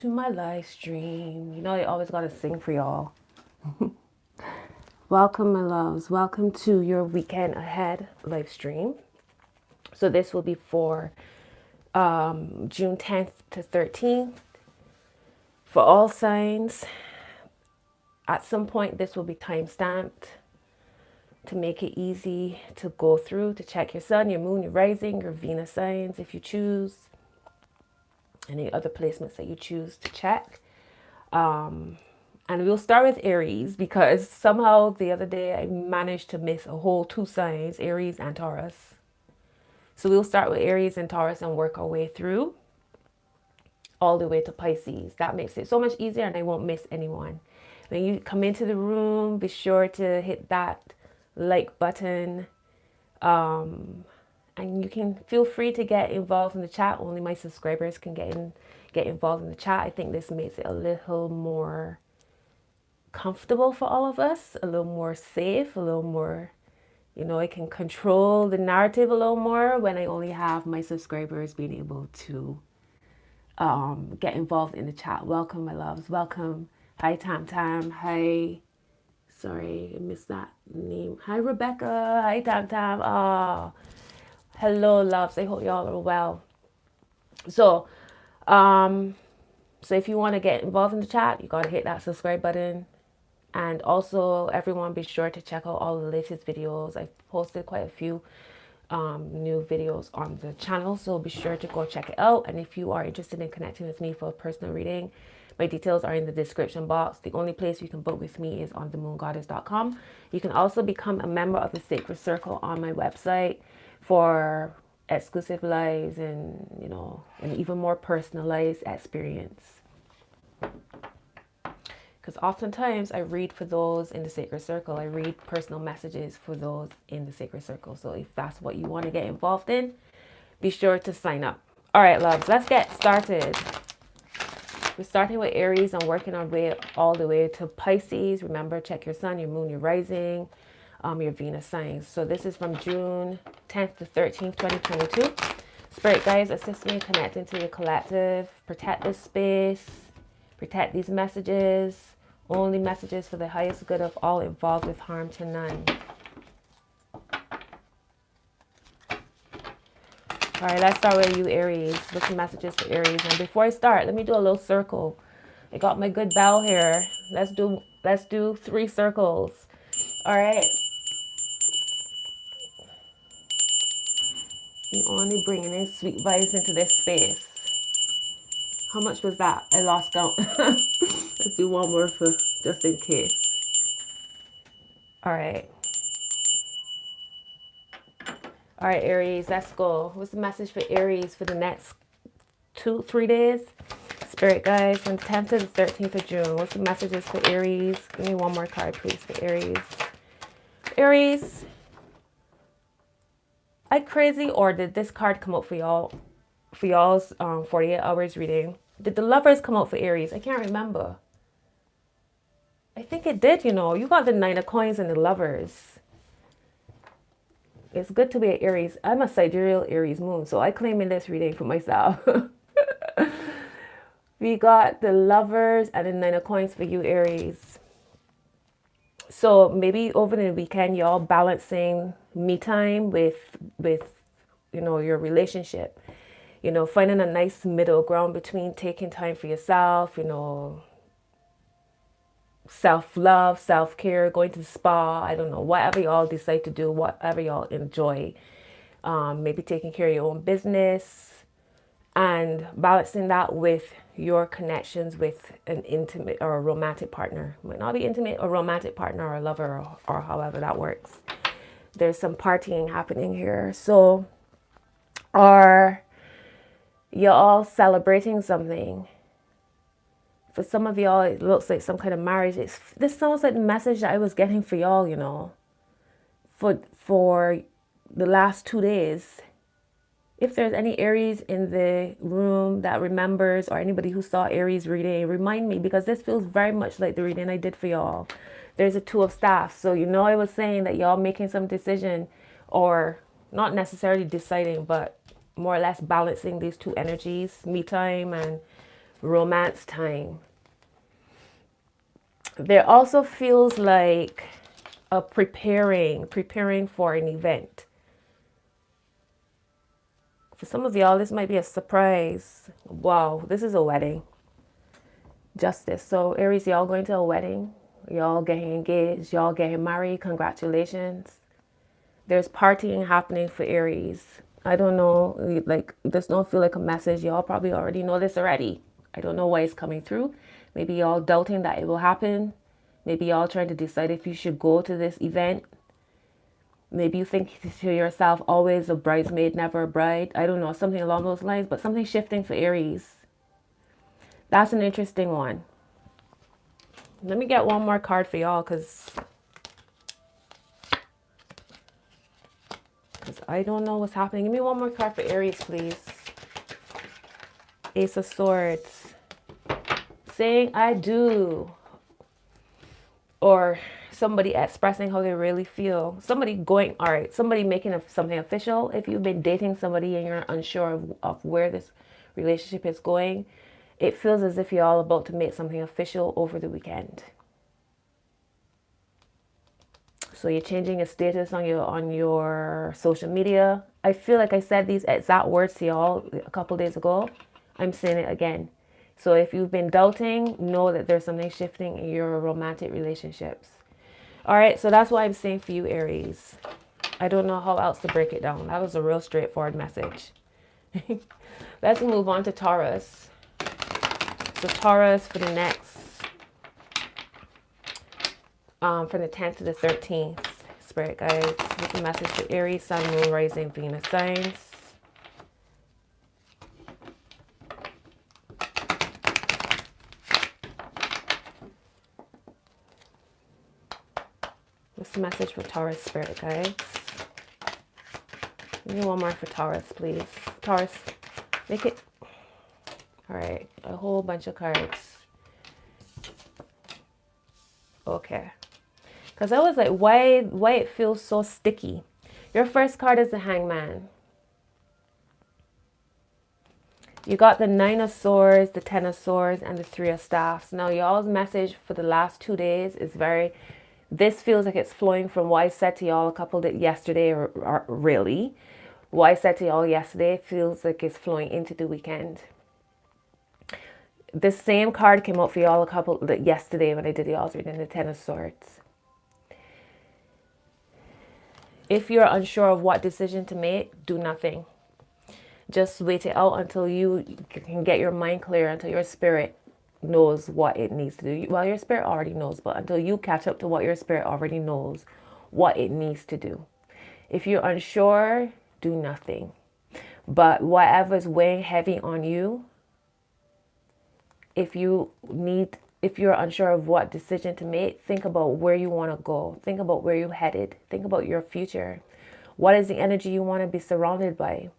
To my live stream. You know, I always gotta sing for y'all. Welcome, my loves. Welcome to your weekend ahead live stream. So this will be for June 10th to 13th for all signs. At some point, this will be time stamped to make it easy to go through to check your sun, your moon, your rising, your Venus signs if you choose, any other placements that you choose to check. And we'll start with Aries because somehow the other day I managed to miss a whole two signs, Aries and Taurus. So we'll start with Aries and Taurus and work our way through all the way to Pisces. That makes it so much easier and I won't miss anyone. When you come into the room, be sure to hit that like button. And you can feel free to get involved in the chat. Only my subscribers can get involved in the chat. I think this makes it a little more comfortable for all of us, a little more safe, a little more, you know, I can control the narrative a little more when I only have my subscribers being able to get involved in the chat. Welcome, my loves. Welcome. Hi, Tam Tam. Hi. Sorry, I missed that name. Hi, Rebecca. Hi, Tam Tam. Oh, hello, loves. I hope y'all are well. So, so if you want to get involved in the chat, you gotta hit that subscribe button. And also, everyone, be sure to check out all the latest videos. I've posted quite a few new videos on the channel, so be sure to go check it out. And if you are interested in connecting with me for a personal reading, my details are in the description box. The only place you can book with me is on themoongoddess.com. You can also become a member of the Sacred Circle on my website for exclusive lives and, you know, an even more personalized experience. Because oftentimes I read for those in the Sacred Circle. I read personal messages for those in the Sacred Circle. So if that's what you want to get involved in, be sure to sign up. All right, loves, let's get started. We're starting with Aries and working our way all the way to Pisces. Remember, check your sun, your moon, your rising, your Venus signs. So this is from June 10th to 13th, 2022. Spirit guides, assist me in connecting to your collective. Protect this space. Protect these messages. Only messages for the highest good of all involved with harm to none. All right, let's start with you, Aries. What's the messages for Aries? And before I start, let me do a little circle. I got my good bell here. Let's do 3 circles. All right. You only bringing in sweet vibes into this space. How much was that? I lost count. Let's do one more for just in case. All right. All right, Aries, let's go. What's the message for Aries for the next 2-3 days? Spirit guys, from 10th to the 13th of June. What's the messages for Aries? Give me one more card, please, for Aries. Aries, I crazy, or did this card come out for y'all? For y'all's 48 hours reading? Did the Lovers come out for Aries? I can't remember. I think it did, you know. You got the 9 of Coins and the Lovers. It's good to be an Aries. I'm a sidereal Aries moon, so I claim in this reading for myself. We got the Lovers and the 9 of Coins for you, Aries. So maybe over the weekend, y'all balancing me time with you know, your relationship. You know, finding a nice middle ground between taking time for yourself, you know, self-love, self-care, going to the spa, I don't know, whatever y'all decide to do, whatever y'all enjoy. Maybe taking care of your own business and balancing that with your connections with an intimate or a romantic partner. Might not be intimate, a romantic partner or a lover or however that works. There's some partying happening here. So are y'all celebrating something? For some of y'all, it looks like some kind of marriage. This sounds like the message that I was getting for y'all, you know, for the last 2 days. If there's any Aries in the room that remembers, or anybody who saw Aries reading, remind me, because this feels very much like the reading I did for y'all. There's a 2 of Staffs. So, you know, I was saying that y'all making some decision, or not necessarily deciding, but more or less balancing these 2 energies, me time and romance time. There also feels like a preparing for an event. For some of y'all, this might be a surprise. Wow, this is a wedding. Justice. So Aries, y'all going to a wedding. Y'all getting engaged. Y'all getting married. Congratulations. There's partying happening for Aries. I don't know. Like, this don't feel like a message. Y'all probably already know this already. I don't know why it's coming through. Maybe y'all doubting that it will happen. Maybe y'all trying to decide if you should go to this event. Maybe you think to yourself, always a bridesmaid, never a bride. I don't know, something along those lines, but something shifting for Aries. That's an interesting one. Let me get one more card for y'all because I don't know what's happening. Give me one more card for Aries, please. Ace of Swords. Saying I do. Or somebody expressing how they really feel. Somebody going, all right, somebody making something official. If you've been dating somebody and you're unsure of where this relationship is going, it feels as if you're all about to make something official over the weekend. So you're changing your status on your social media. I feel like I said these exact words to y'all a couple days ago. I'm saying it again. So if you've been doubting, know that there's something shifting in your romantic relationships. All right, so that's what I'm saying for you, Aries. I don't know how else to break it down. That was a real straightforward message. Let's move on to Taurus. So Taurus for the next, from the 10th to the 13th. Spirit guides, with a message for Aries, Sun, Moon, Rising, Venus signs. What's the message for Taurus, Spirit guides? Give me one more for Taurus, please. Taurus, make it. All right, a whole bunch of cards. Okay. Because I was like, why it feels so sticky? Your first card is the Hangman. You got the 9 of Swords, the 10 of Swords, and the 3 of Staffs. Now, y'all's message for the last 2 days is very... This feels like it's flowing from what I said to y'all a couple days yesterday, or really. What I said to y'all yesterday feels like it's flowing into the weekend. The same card came out for y'all yesterday when I did y'all's reading, the 10 of Swords. If you're unsure of what decision to make, do nothing. Just wait it out until you can get your mind clear, until your spirit knows what it needs to do. Well, your spirit already knows, but until you catch up to what your spirit already knows, what it needs to do. If you're unsure, do nothing. But whatever's weighing heavy on you, if you're unsure of what decision to make, think about where you want to go. Think about where you're headed. Think about your future. What is the energy you want to be surrounded by?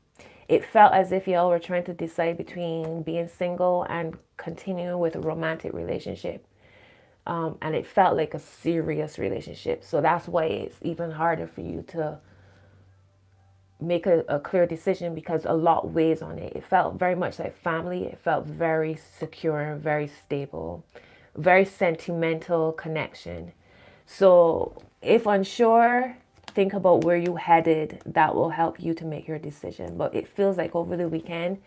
It felt as if y'all were trying to decide between being single and continuing with a romantic relationship. And it felt like a serious relationship. So that's why it's even harder for you to make a clear decision, because a lot weighs on it. It felt very much like family. It felt very secure, very stable, very sentimental connection. So if unsure, think about where you headed. That will help you to make your decision. But it feels like over the weekend,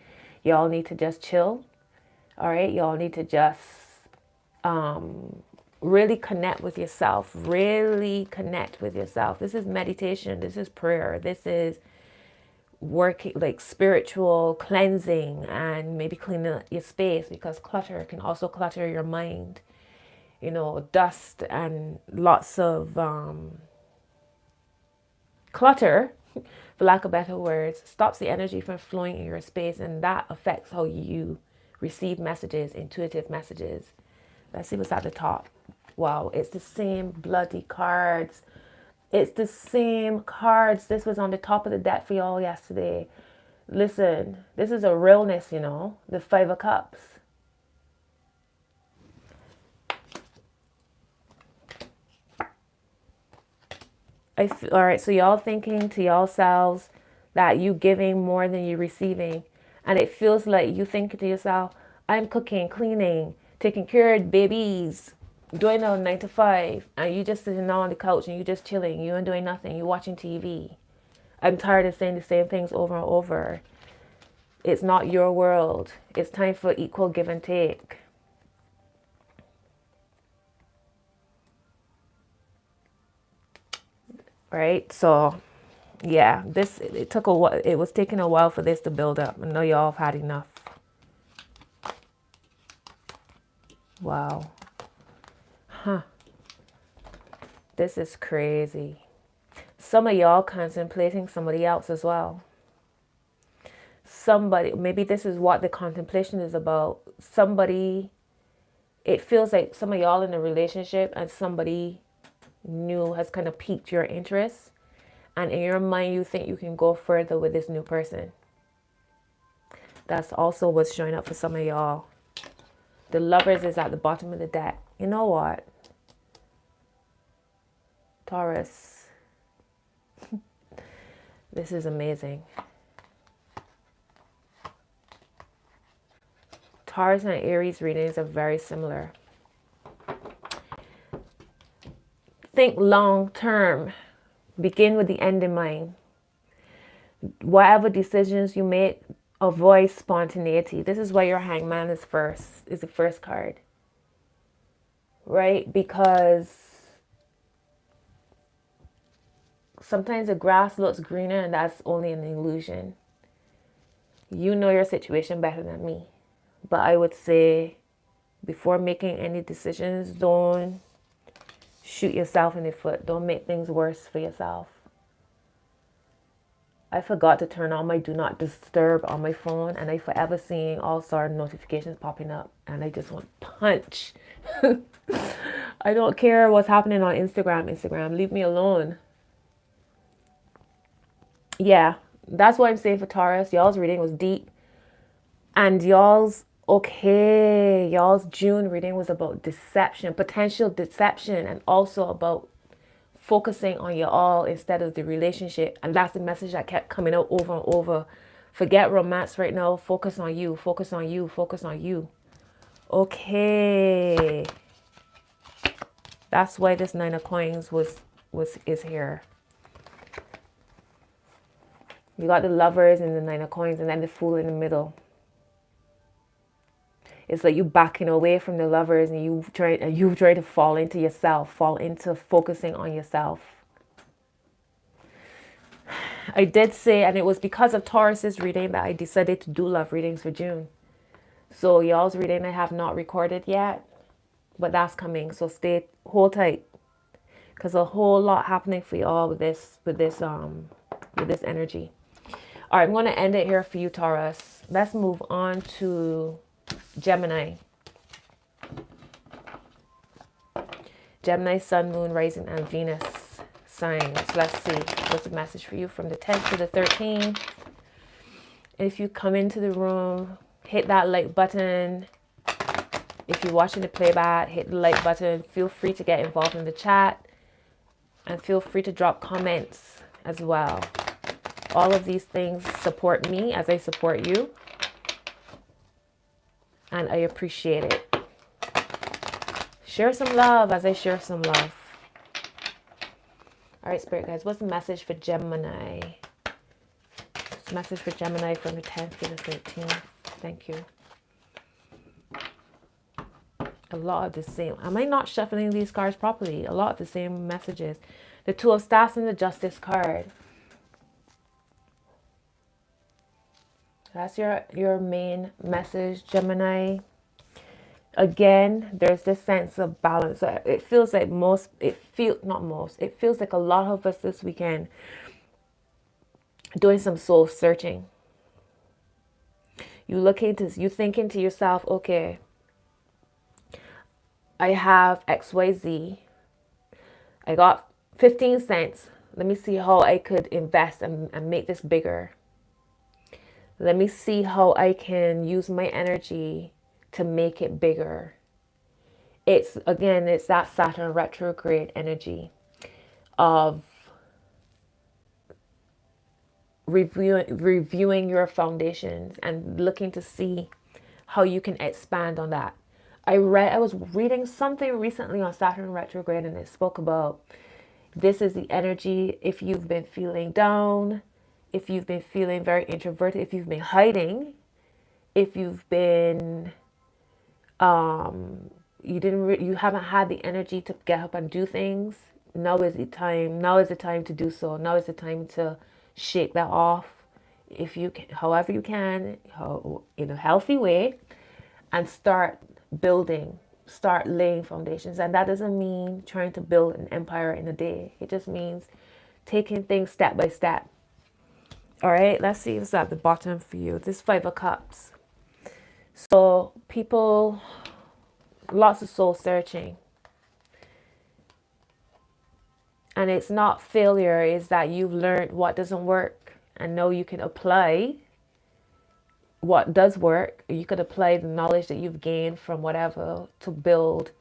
y'all need to just chill. All right, y'all need to just really connect with yourself. Really connect with yourself. This is meditation. This is prayer. This is working, like spiritual cleansing, and maybe cleaning up your space, because clutter can also clutter your mind. You know, dust and lots of clutter, for lack of better words, stops the energy from flowing in your space, and that affects how you receive messages, intuitive messages. Let's see what's at the top. Wow, it's the same bloody cards. It's the same cards. This was on the top of the deck for y'all yesterday. Listen, this is a realness, you know, the 5 of Cups. All right, so y'all thinking to yourselves that you giving more than you receiving. And it feels like you thinking to yourself, I'm cooking, cleaning, taking care of babies, doing a 9 to 5, and you just sitting on the couch and you just chilling. You ain't doing nothing. You watching TV. I'm tired of saying the same things over and over. It's not your world. It's time for equal give and take. Right? So, yeah, it was taking a while for this to build up. I know y'all have had enough. Wow. Huh. This is crazy. Some of y'all contemplating somebody else as well. Somebody, maybe this is what the contemplation is about. Somebody, it feels like some of y'all in a relationship and somebody new has kind of piqued your interest. And in your mind, you think you can go further with this new person. That's also what's showing up for some of y'all. The Lovers is at the bottom of the deck. You know what? Taurus. This is amazing. Taurus and Aries readings are very similar. Think long term. Begin with the end in mind. Whatever decisions you make, avoid spontaneity. This is why your Hangman is the first card. Right? Because sometimes the grass looks greener and that's only an illusion. You know your situation better than me. But I would say before making any decisions, don't shoot yourself in the foot. Don't make things worse for yourself. I forgot to turn on my do not disturb on my phone, and I forever seeing all sort of notifications popping up, and I just want to punch. I don't care what's happening on Instagram. Leave me alone. Yeah, that's what I'm saying for Taurus. Y'all's reading was deep, and y'all's June reading was about deception, potential deception, and also about focusing on your all instead of the relationship. And that's the message that kept coming out over and over. Forget romance right now. Focus on you. Focus on you. Focus on you. Okay. That's why this 9 of coins is here. You got the Lovers and the 9 of coins, and then the Fool in the middle. It's like you backing away from the Lovers, and you try to fall into yourself, fall into focusing on yourself. I did say, and it was because of Taurus's reading that I decided to do love readings for June. So y'all's reading I have not recorded yet, but that's coming. So hold tight, because a whole lot happening for y'all with this energy. All right, I'm going to end it here for you, Taurus. Let's move on to Gemini. Gemini, Sun, Moon, Rising, and Venus signs. Let's see what's the message for you from the 10th to the 13th. If you come into the room, hit that like button. If you're watching the playback, hit the like button. Feel free to get involved in the chat, and feel free to drop comments as well. All of these things support me as I support you, and I appreciate it. Share some love as I share some love. All right, Spirit guys, what's the message for Gemini? Message for Gemini from the 10th to the 13th. Thank you. A lot of the same. Am I not shuffling these cards properly? A lot of the same messages. The Two of Staffs and the Justice card. That's your main message, Gemini. Again, there's this sense of balance. It feels like it feels like a lot of us this weekend doing some soul searching. You thinking to yourself, okay, I have XYZ. I got 15 cents. Let me see how I could invest and make this bigger. Let me see how I can use my energy to make it bigger. It's that Saturn retrograde energy of reviewing your foundations and looking to see how you can expand on that. I was reading something recently on Saturn retrograde, and it spoke about this is the energy if you've been feeling down, if you've been feeling very introverted, if you've been hiding, if you've been you haven't had the energy to get up and do things. Now is the time. Now is the time to do so. Now is the time to shake that off, if you can, however you can, in a healthy way, and start building, start laying foundations. And that doesn't mean trying to build an empire in a day. It just means taking things step by step. All right, let's see what's at the bottom for you. This Five of Cups. So people, lots of soul searching. And it's not failure, it's that you've learned what doesn't work. And now you can apply what does work. You could apply the knowledge that you've gained from whatever to build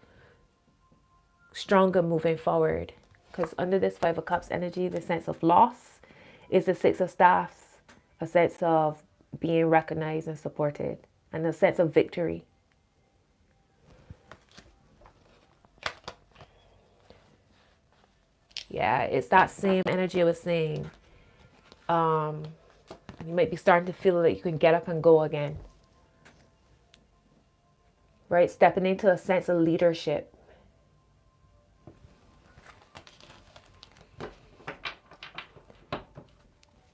stronger moving forward. Because under this Five of Cups energy, the sense of loss is the Six of Staffs, a sense of being recognized and supported, and a sense of victory. Yeah, it's that same energy I was saying. You might be starting to feel like you can get up and go again. Right? Stepping into a sense of leadership.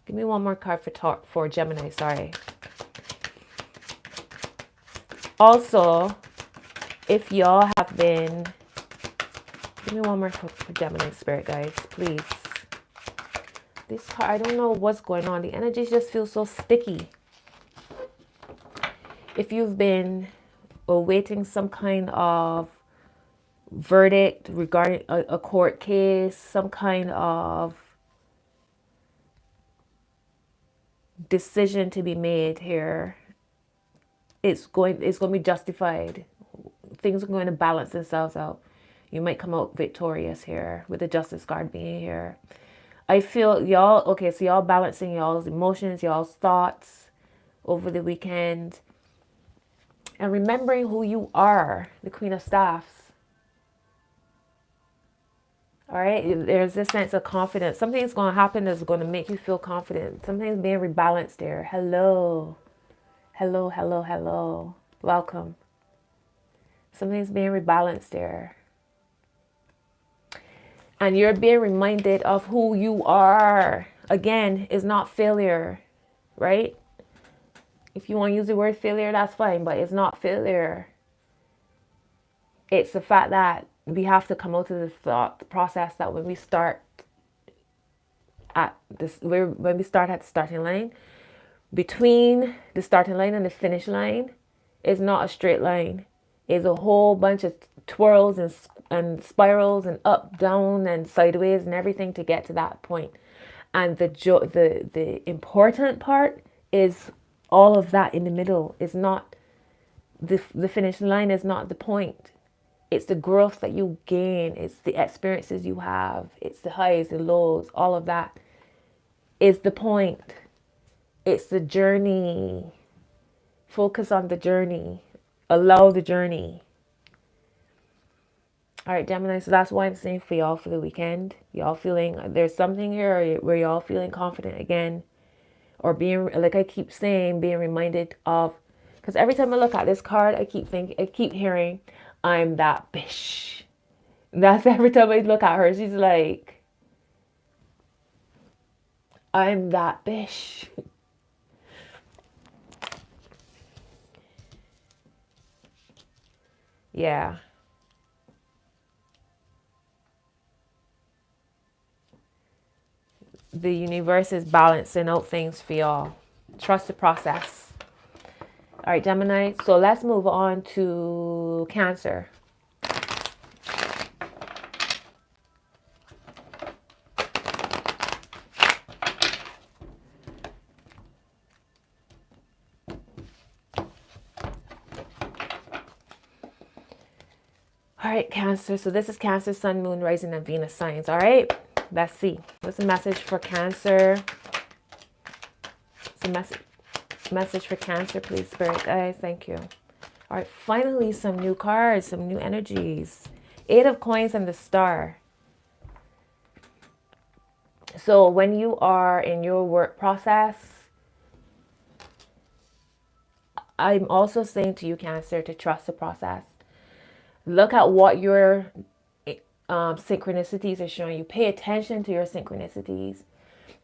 Give me one more card for Gemini, sorry. Also, if y'all have been... Give me one more for Gemini Spirit, guys, please. This card, I don't know what's going on. The energies just feel so sticky. If you've been awaiting some kind of verdict regarding a court case, some kind of decision to be made here, it's going to be justified. Things are going to balance themselves out. You might come out victorious here with the Justice card being here. I feel y'all, okay, so y'all balancing y'all's emotions, y'all's thoughts over the weekend. And remembering who you are, the Queen of Staffs. All right, there's this sense of confidence. Something's going to happen that's going to make you feel confident. Something's being rebalanced there. Hello. Hello, hello, hello. Welcome. Something's being rebalanced there. And you're being reminded of who you are. Again, it's not failure, right? If you want to use the word failure, that's fine, but it's not failure. It's the fact that we have to come out of the thought process that when we start at this, when we start at the starting line, between the starting line and the finish line is not a straight line. It's a whole bunch of twirls and spirals and up, down, and sideways and everything to get to that point. And the important part is all of that in the middle. Is not the finish line is not the point. It's the growth that you gain. It's the experiences you have. It's the highs, the lows, all of that is the point. It's the journey. Focus on the journey. Allow the journey. All right, Gemini, so that's why I'm saying for y'all for the weekend. Y'all feeling, there's something here where y'all feeling confident again. Or being, like I keep saying, being reminded of, because every time I look at this card, I keep hearing, I'm that bitch. That's every time I look at her, she's like, I'm that bitch. Yeah. The universe is balancing out things for y'all. Trust the process. All right, Gemini. So let's move on to Cancer. All right, Cancer. So this is Cancer, Sun, Moon, Rising, and Venus signs. All right. Let's see. What's the message for Cancer? What's the message for Cancer, please, Spirit guys? Thank you. All right, finally some new cards, some new energies. 8 of Coins and the Star. So when you are in your work process, I'm also saying to you, Cancer, to trust the process. Look at what your synchronicities are showing you. Pay attention to your synchronicities.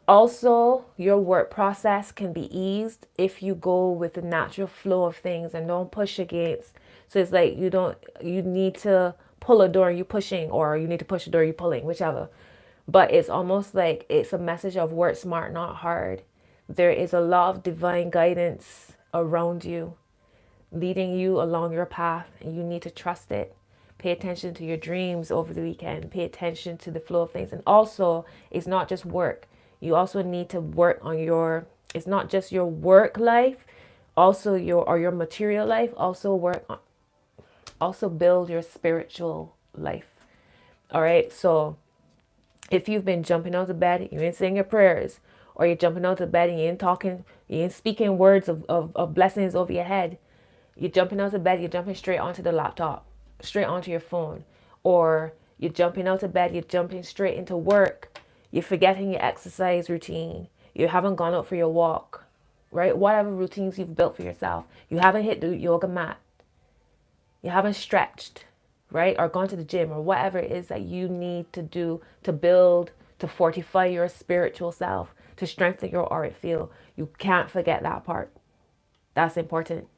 Also, your work process can be eased if you go with the natural flow of things and don't push against. So it's like you need to pull a door, you pushing, or you need to push a door, you pulling, whichever. But it's almost like it's a message of work smart, not hard. There is a lot of divine guidance around you, leading you along your path, and you need to trust it. Pay attention to your dreams over the weekend. Pay attention to the flow of things. And also, it's not just work. You also need to work on it's not just your work life, also your material life, also build your spiritual life. All right. So if you've been jumping out of bed, you ain't saying your prayers, or you're jumping out of bed and you ain't speaking words of blessings over your head. You're jumping out of bed, you're jumping straight onto the laptop, straight onto your phone, or you're jumping out of bed, you're jumping straight into work. You're forgetting your exercise routine. You haven't gone out for your walk, right? Whatever routines you've built for yourself. You haven't hit the yoga mat. You haven't stretched, right? Or gone to the gym, or whatever it is that you need to do to build, to fortify your spiritual self, to strengthen your auric field. You can't forget that part. That's important.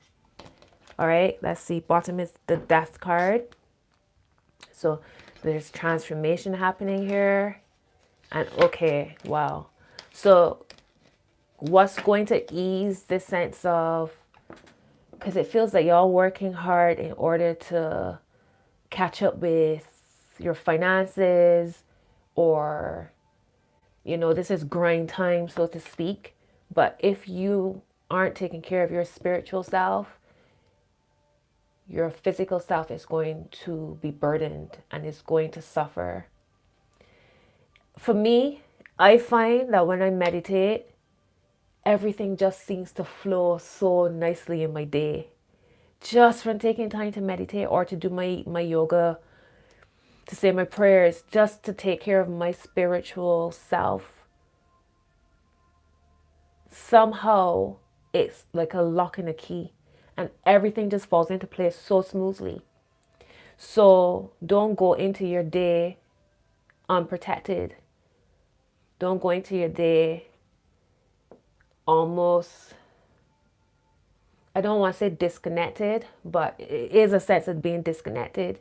All right, let's see. Bottom is the Death card. So there's transformation happening here. And okay, wow. So what's going to ease this sense of, because it feels like y'all working hard in order to catch up with your finances, or, this is grind time, so to speak. But if you aren't taking care of your spiritual self, your physical self is going to be burdened and is going to suffer. For me, I find that when I meditate, everything just seems to flow so nicely in my day. Just from taking time to meditate or to do my yoga, to say my prayers, just to take care of my spiritual self. Somehow, it's like a lock and a key, and everything just falls into place so smoothly. So don't go into your day unprotected. Don't go into your day almost, I don't want to say disconnected, but it is a sense of being disconnected.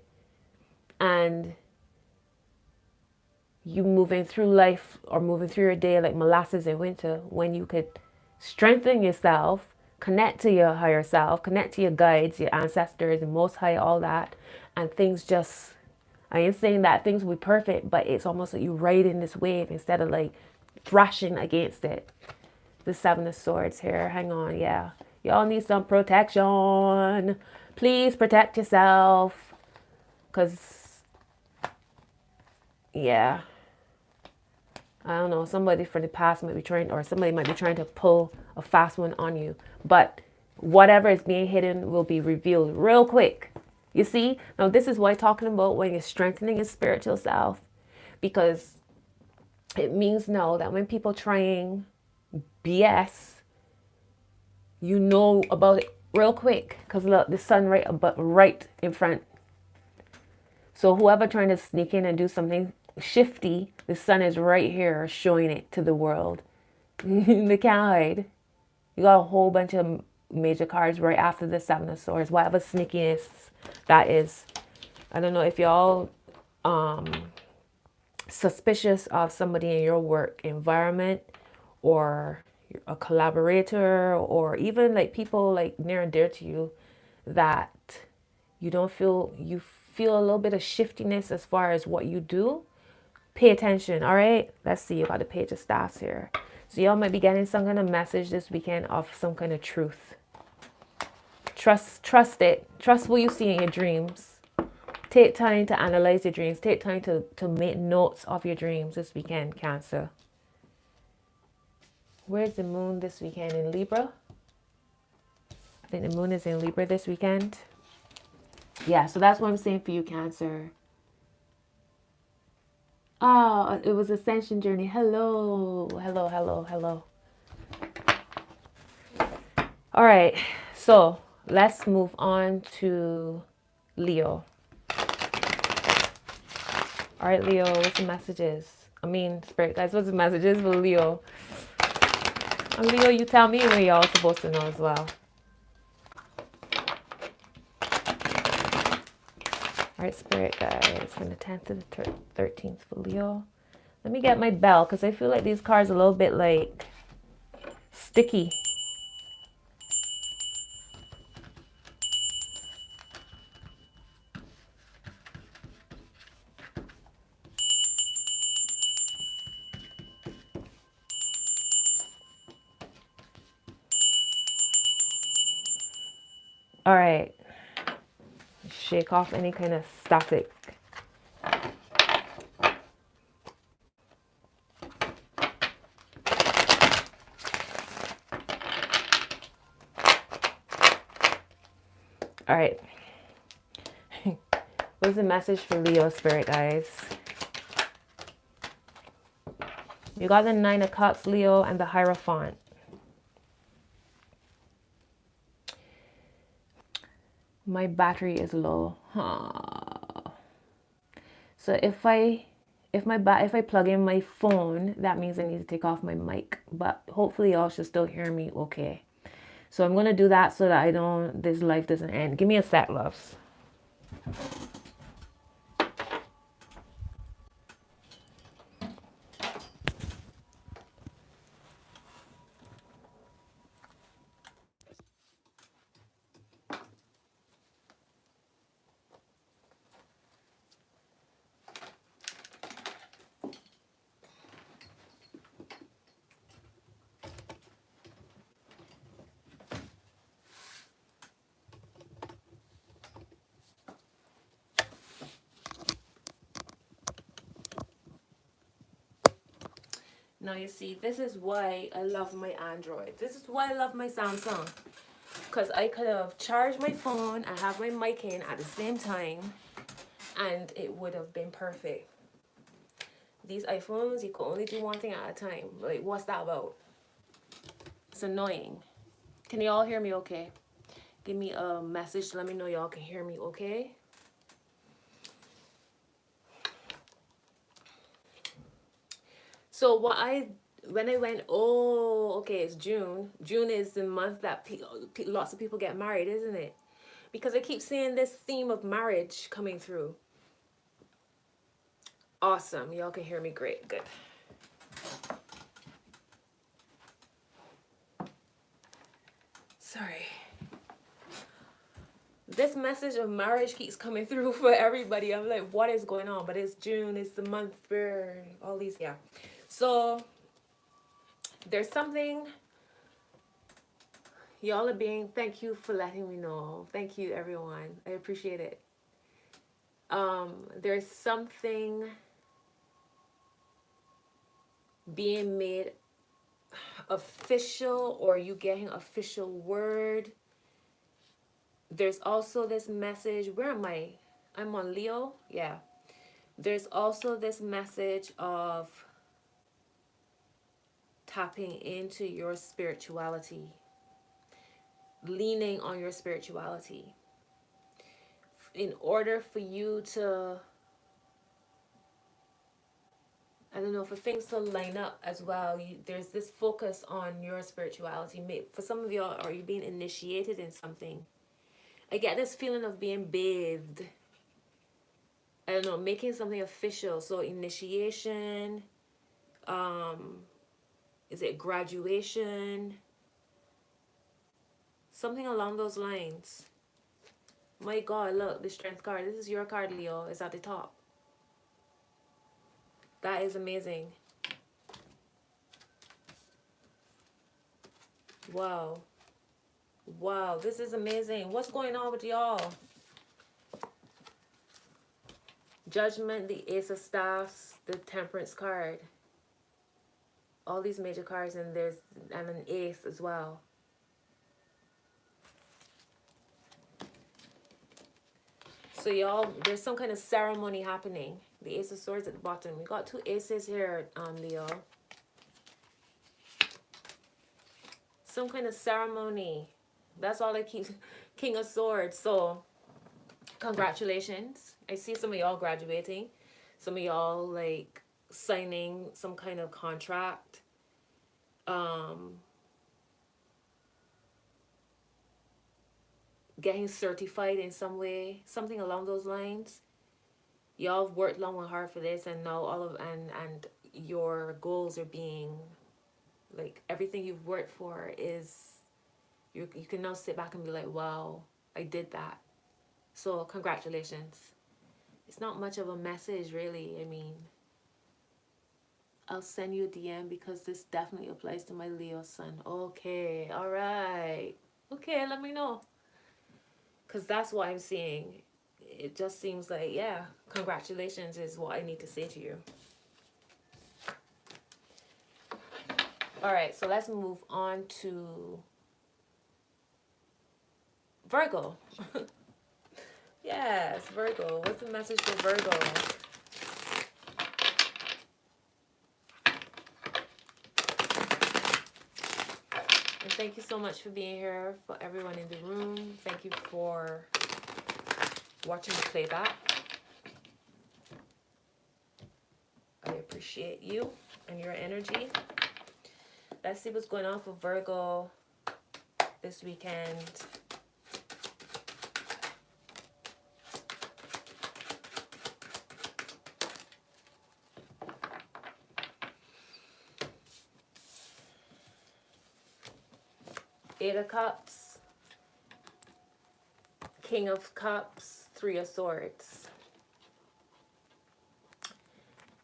And you moving through life or moving through your day like molasses in winter, when you could strengthen yourself, connect to your higher self, connect to your guides, your ancestors, and Most High, all that. And things just, I ain't saying that things will be perfect, but it's almost like you ride in this wave instead of like thrashing against it. The Seven of Swords here. Hang on. Yeah. Y'all need some protection. Please protect yourself. Because, yeah. I don't know. Somebody from the past might be trying, or somebody might be trying to pull a fast one on you. But whatever is being hidden will be revealed real quick. You see? Now, this is what I'm talking about when you're strengthening your spiritual self. Because it means now that when people trying BS, you know about it real quick, because look, the sun right in front. So whoever trying to sneak in and do something shifty, the sun is right here showing it to the world. They can't hide. You got a whole bunch of major cards right after the Seven of Swords. Whatever sneakiness that is. I don't know if y'all suspicious of somebody in your work environment, or a collaborator, or even like people like near and dear to you, that you feel a little bit of shiftiness as far as what you do. Pay attention. All right, let's see. You got the Page of Staffs here. So y'all might be getting some kind of message this weekend of some kind of truth. Trust it. Trust what you see in your dreams. Take time to analyze your dreams. Take time to make notes of your dreams this weekend, Cancer. Where's the moon this weekend? In Libra? I think the moon is in Libra this weekend. Yeah, so that's what I'm saying for you, Cancer. Oh, it was Ascension Journey. Hello, hello, hello, hello. All right, so let's move on to Leo. All right, Leo, what's the messages? I mean, Spirit guys, what's the messages for Leo? And Leo, you tell me what y'all supposed to know as well. All right, Spirit guys, from the 10th to the 13th for Leo. Let me get my bell because I feel like these cards are a little bit like sticky. All right, shake off any kind of static. All right. What's the message for Leo, Spirit guys? You got the 9 of Cups, Leo, and the Hierophant. My battery is low. So if I plug in my phone, that means I need to take off my mic. But hopefully y'all should still hear me okay. So I'm gonna do that so that this life doesn't end. Give me a sec, loves. Now you see, this is why I love my Android. This is why I love my Samsung. Because I could have charged my phone and have my mic in at the same time and it would have been perfect. These iPhones, you can only do one thing at a time. Like, what's that about? It's annoying. Can y'all hear me okay? Give me a message to let me know y'all can hear me okay. So when I went, oh, okay, it's June. June is the month that lots of people get married, isn't it? Because I keep seeing this theme of marriage coming through. Awesome. Y'all can hear me great. Good. Sorry. This message of marriage keeps coming through for everybody. I'm like, what is going on? But it's June. It's the month where all these, yeah. So there's something y'all are being, thank you for letting me know. Thank you, everyone. I appreciate it. There's something being made official, or you getting official word. There's also this message. Where am I? I'm on Leo. Yeah. There's also this message of tapping into your spirituality, leaning on your spirituality. In order for you to, I don't know, for things to line up as well, there's this focus on your spirituality. For some of y'all, are you being initiated in something? I get this feeling of being bathed. I don't know, making something official. So initiation, is it graduation? Something along those lines. My God, look, the Strength card. This is your card, Leo. It's at the top. That is amazing. Wow. Wow, this is amazing. What's going on with y'all? Judgment, the Ace of Staffs, the Temperance card. All these major cards, and an Ace as well. So y'all, there's some kind of ceremony happening. The Ace of Swords at the bottom. We got two aces here, Leo. Some kind of ceremony. That's all I keep. King of Swords. So, congratulations. I see some of y'all graduating. Some of y'all, like, signing some kind of contract. Getting certified in some way. Something along those lines. Y'all have worked long and hard for this, and now all of and your goals are being, like, everything you've worked for is, you can now sit back and be like, wow, I did that. So congratulations. It's not much of a message, really. I mean, I'll send you a DM because this definitely applies to my Leo sun. Okay, all right. Okay, let me know. Because that's what I'm seeing. It just seems like, yeah, congratulations is what I need to say to you. All right, so let's move on to Virgo. Yes, Virgo. What's the message for Virgo? And thank you so much for being here, for everyone in the room. Thank you for watching the playback. I appreciate you and your energy. Let's see what's going on for Virgo this weekend. Eight of Cups, King of Cups, Three of Swords.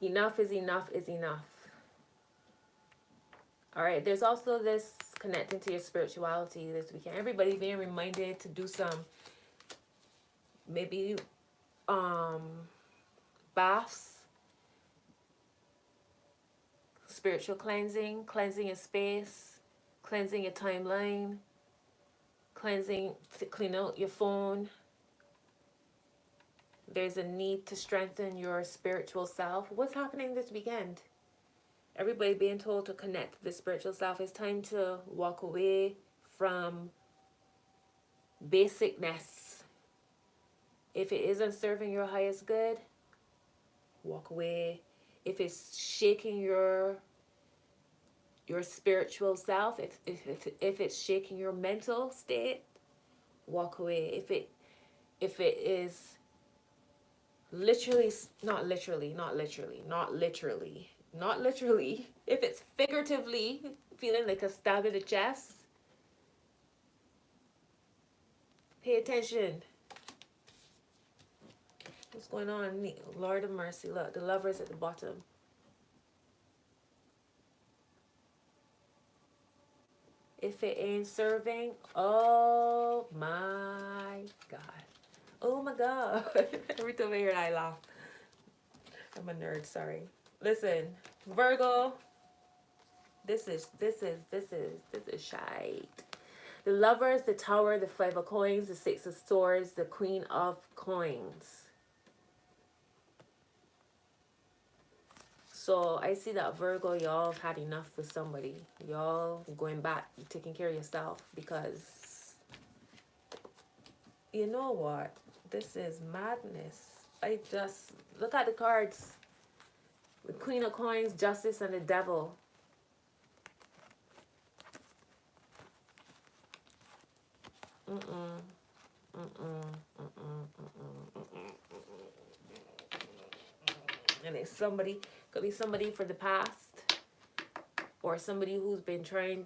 Enough is enough is enough. All right, there's also this connecting to your spirituality this weekend. Everybody being reminded to do some, maybe baths, spiritual cleansing, cleansing your space, cleansing your timeline, cleansing to clean out your phone. There's a need to strengthen your spiritual self. What's happening this weekend? Everybody being told to connect to the spiritual self. It's time to walk away from basicness. If it isn't serving your highest good, walk away. If it's shaking your spiritual self, if it's shaking your mental state, walk away. If it is literally, not literally, if it's figuratively feeling like a stab in the chest, pay attention. What's going on? Lord of mercy, look, the Lovers at the bottom. If it ain't serving, oh my God. Oh my God. Every time I hear it, I laugh. I'm a nerd, sorry. Listen, Virgo, this is shite. The Lovers, the Tower, the Five of Coins, the Six of Swords, the Queen of Coins. So I see that Virgo, y'all have had enough with somebody. Y'all going back, taking care of yourself, because you know what? This is madness. I just look at the cards. The Queen of Coins, Justice, and the Devil. And it's somebody, could be somebody for the past, or somebody who's been trying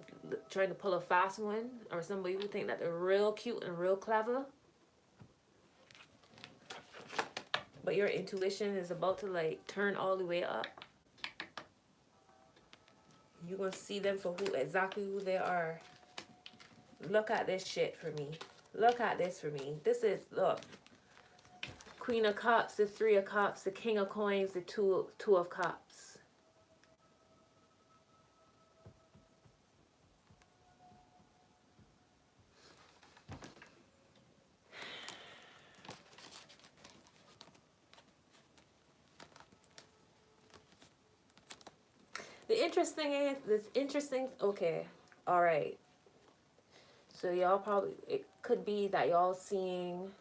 to pull a fast one, or somebody who think that they're real cute and real clever, but your intuition is about to like turn all the way up. You're gonna see them for exactly who they are. Look at this shit for me. Look at this for me. This is, look, Queen of Cups, the Three of Cups, the King of Coins, the Two of Cups. interesting is, this interesting, okay, all right. So y'all probably, it could be that y'all seeing,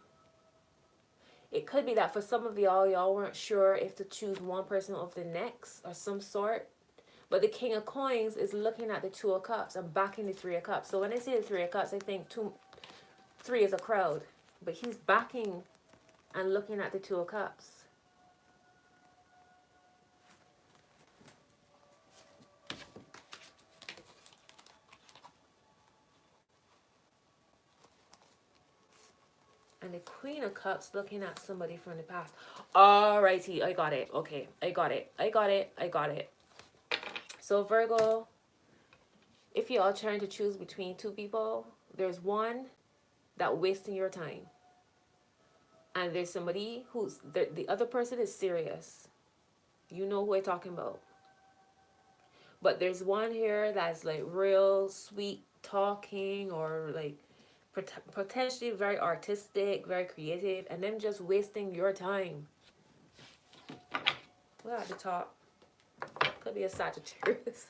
it could be that for some of y'all weren't sure if to choose one person over the next or some sort. But the King of Coins is looking at the Two of Cups and backing the Three of Cups. So when I see the Three of Cups, I think three is a crowd. But he's backing and looking at the Two of Cups. And the Queen of Cups looking at somebody from the past. Alrighty, I got it. Okay, I got it. So Virgo, if you are trying to choose between two people, there's one that wasting your time. And there's somebody who's, the other person is serious. You know who I'm talking about. But there's one here that's like real sweet talking, or like potentially very artistic, very creative, and them just wasting your time. We're at the top. Could be a Sagittarius.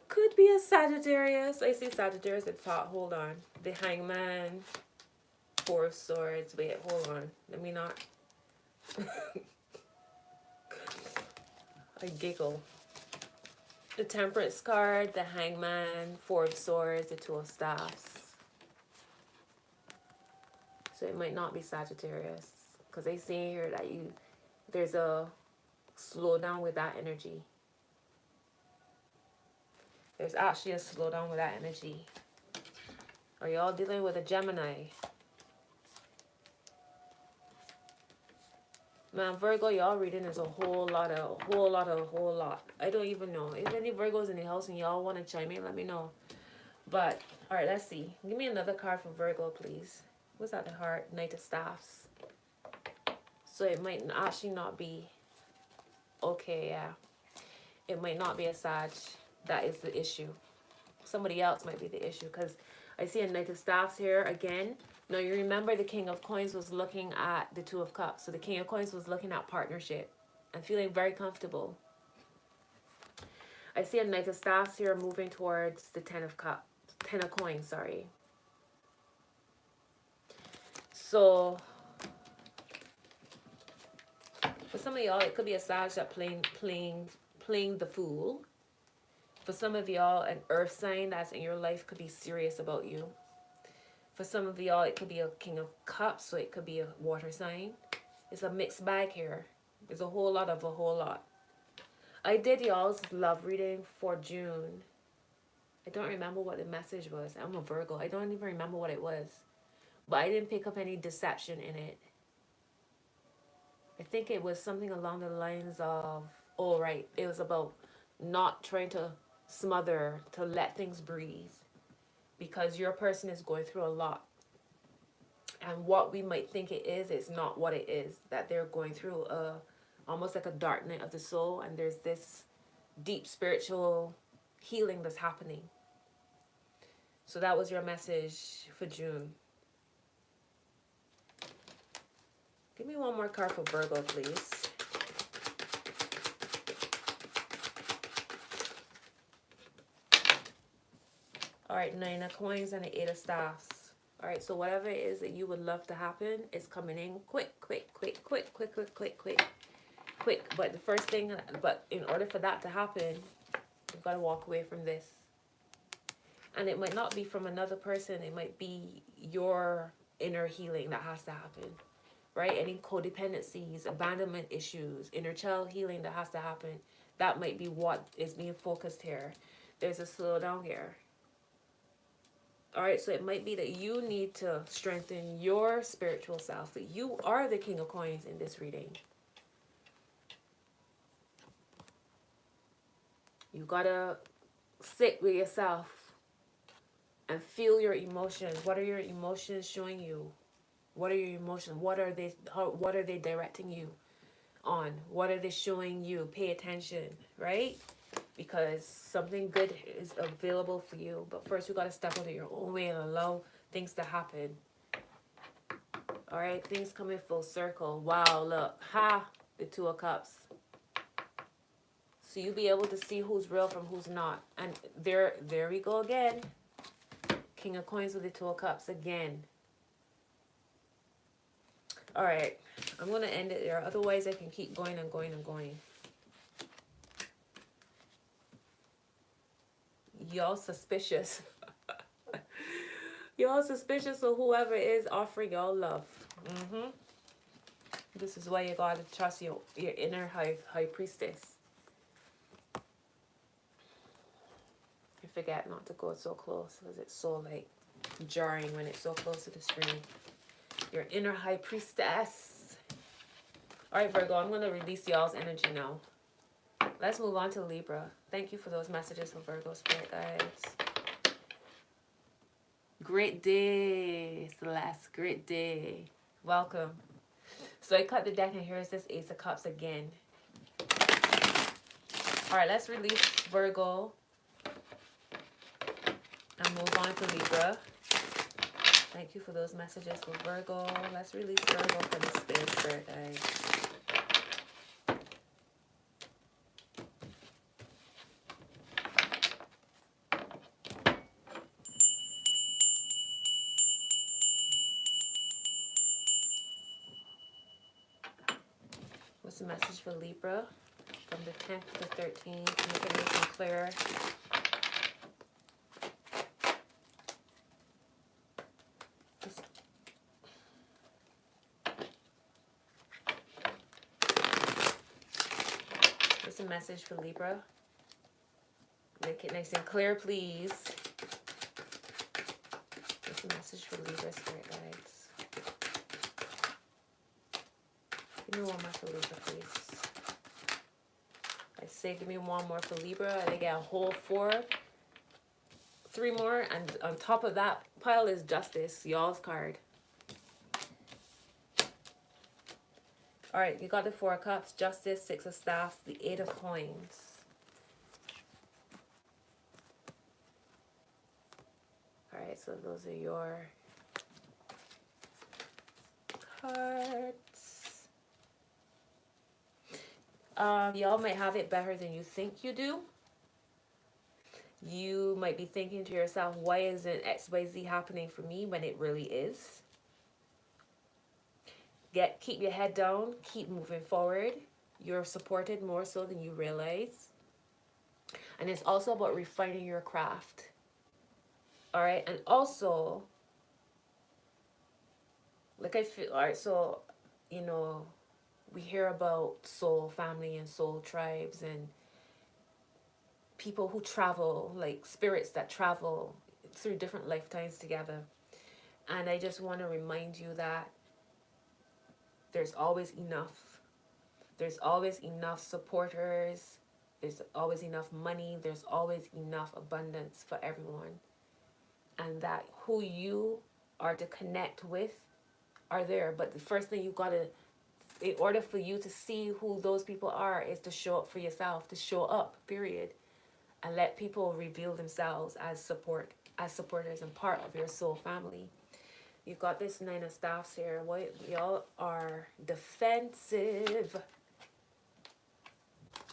Could be a Sagittarius. I see Sagittarius at the top. Hold on. The Hangman. Four of Swords. Wait, hold on. Let me not. I giggle. The Temperance card, the Hangman, Four of Swords, the Two of Staffs. So it might not be Sagittarius, because they see here that there's a slowdown with that energy. There's actually a slowdown with that energy. Are y'all dealing with a Gemini? Man, Virgo, y'all reading is a whole lot. I don't even know. If any Virgos in the house and y'all want to chime in, let me know. But, alright, let's see. Give me another card for Virgo, please. What's that, the heart? Knight of Staffs. So it might actually not be... Okay, yeah. It might not be a Sag. That is the issue. Somebody else might be the issue, because I see a Knight of Staffs here again. Now, you remember the King of Coins was looking at the Two of Cups. So the King of Coins was looking at partnership and feeling very comfortable. I see a Knight of Staffs here moving towards the Ten of Cups. Ten of Coins, sorry. So, for some of y'all, it could be a Sag that playing the fool. For some of y'all, an earth sign that's in your life could be serious about you. For some of y'all, it could be a King of Cups, so it could be a water sign. It's a mixed bag here. There's a whole lot of a whole lot. I did y'all's love reading for June. I don't remember what the message was. I'm a Virgo. I don't even remember what it was. But I didn't pick up any deception in it. I think it was something along the lines of, oh, right, it was about not trying to smother, to let things breathe. Because your person is going through a lot. And what we might think it is not what it is. That they're going through almost like a dark night of the soul. And there's this deep spiritual healing that's happening. So that was your message for June. Give me one more card for Virgo, please. Alright, Nine of Coins and the Eight of Staffs. Alright, so whatever it is that you would love to happen is coming in quick. But the first thing, but in order for that to happen, you've got to walk away from this. And it might not be from another person. It might be your inner healing that has to happen. Right? Any codependencies, abandonment issues, inner child healing that has to happen. That might be what is being focused here. There's a slowdown here. Alright, so it might be that you need to strengthen your spiritual self. That you are the King of Coins in this reading. You gotta sit with yourself and feel your emotions. What are your emotions showing you? What are your emotions? What are they directing you on? What are they showing you? Pay attention, right? Because something good is available for you. But first, you got to step out of your own way and allow things to happen. All right, things come in full circle. Wow, look. Ha! The Two of Cups. So you'll be able to see who's real from who's not. And there we go again. King of Coins with the Two of Cups again. All right, I'm going to end it there. Otherwise, I can keep going and going and going. Y'all suspicious. Y'all suspicious of whoever is offering y'all love. This is why you got to trust your inner high priestess. You forget not to go so close because it's so like jarring when it's so close to the screen. Your inner high priestess. All right, Virgo, I'm going to release y'all's energy now. Let's move on to Libra. Thank you for those messages for Virgo spirit guides. Great day, Celeste. Great day. Welcome. So I cut the deck and here's this Ace of Cups again. All right, let's release Virgo and move on to Libra. Thank you for those messages for Virgo. Let's release Virgo for the spirit guides. What's the message for Libra from the 10th to the 13th? Make it nice and clear. What's the message for Libra? Make it nice and clear, please. What's the message for Libra, spirit guides? Give me one more for Libra, please. I say give me one more for Libra, and I get a whole 4. 3 more, and on top of that pile is Justice, y'all's card. All right, you got the 4 of Cups, Justice, 6 of Staffs, the 8 of Coins. All right, so those are your cards. Y'all might have it better than you think you do. You might be thinking to yourself, why isn't XYZ happening for me when it really is? Keep your head down, keep moving forward. You're supported more so than you realize. And it's also about refining your craft. All right, and also, like I feel, all right, so, you know, we hear about soul family and soul tribes and people who travel, like spirits that travel through different lifetimes together. And I just want to remind you that there's always enough. There's always enough supporters. There's always enough money. There's always enough abundance for everyone. And that who you are to connect with are there. But the first thing you got to, in order for you to see who those people are, is to show up for yourself, to show up, period. And let people reveal themselves as supporters and part of your soul family. You've got this 9 of Staffs here. What y'all are defensive.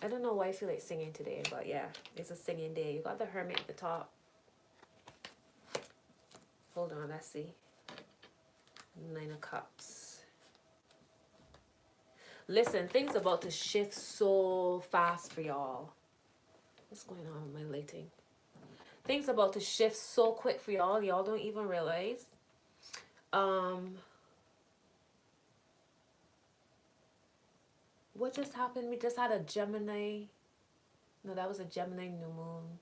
I don't know why I feel like singing today, but yeah, it's a singing day. You got the Hermit at the top. Hold on, let's see. 9 of Cups. Listen, things about to shift so fast for y'all. What's going on with my lighting? Things about to shift so quick for y'all. Y'all don't even realize. What just happened? We just had a Gemini. No, that was a Gemini new moon.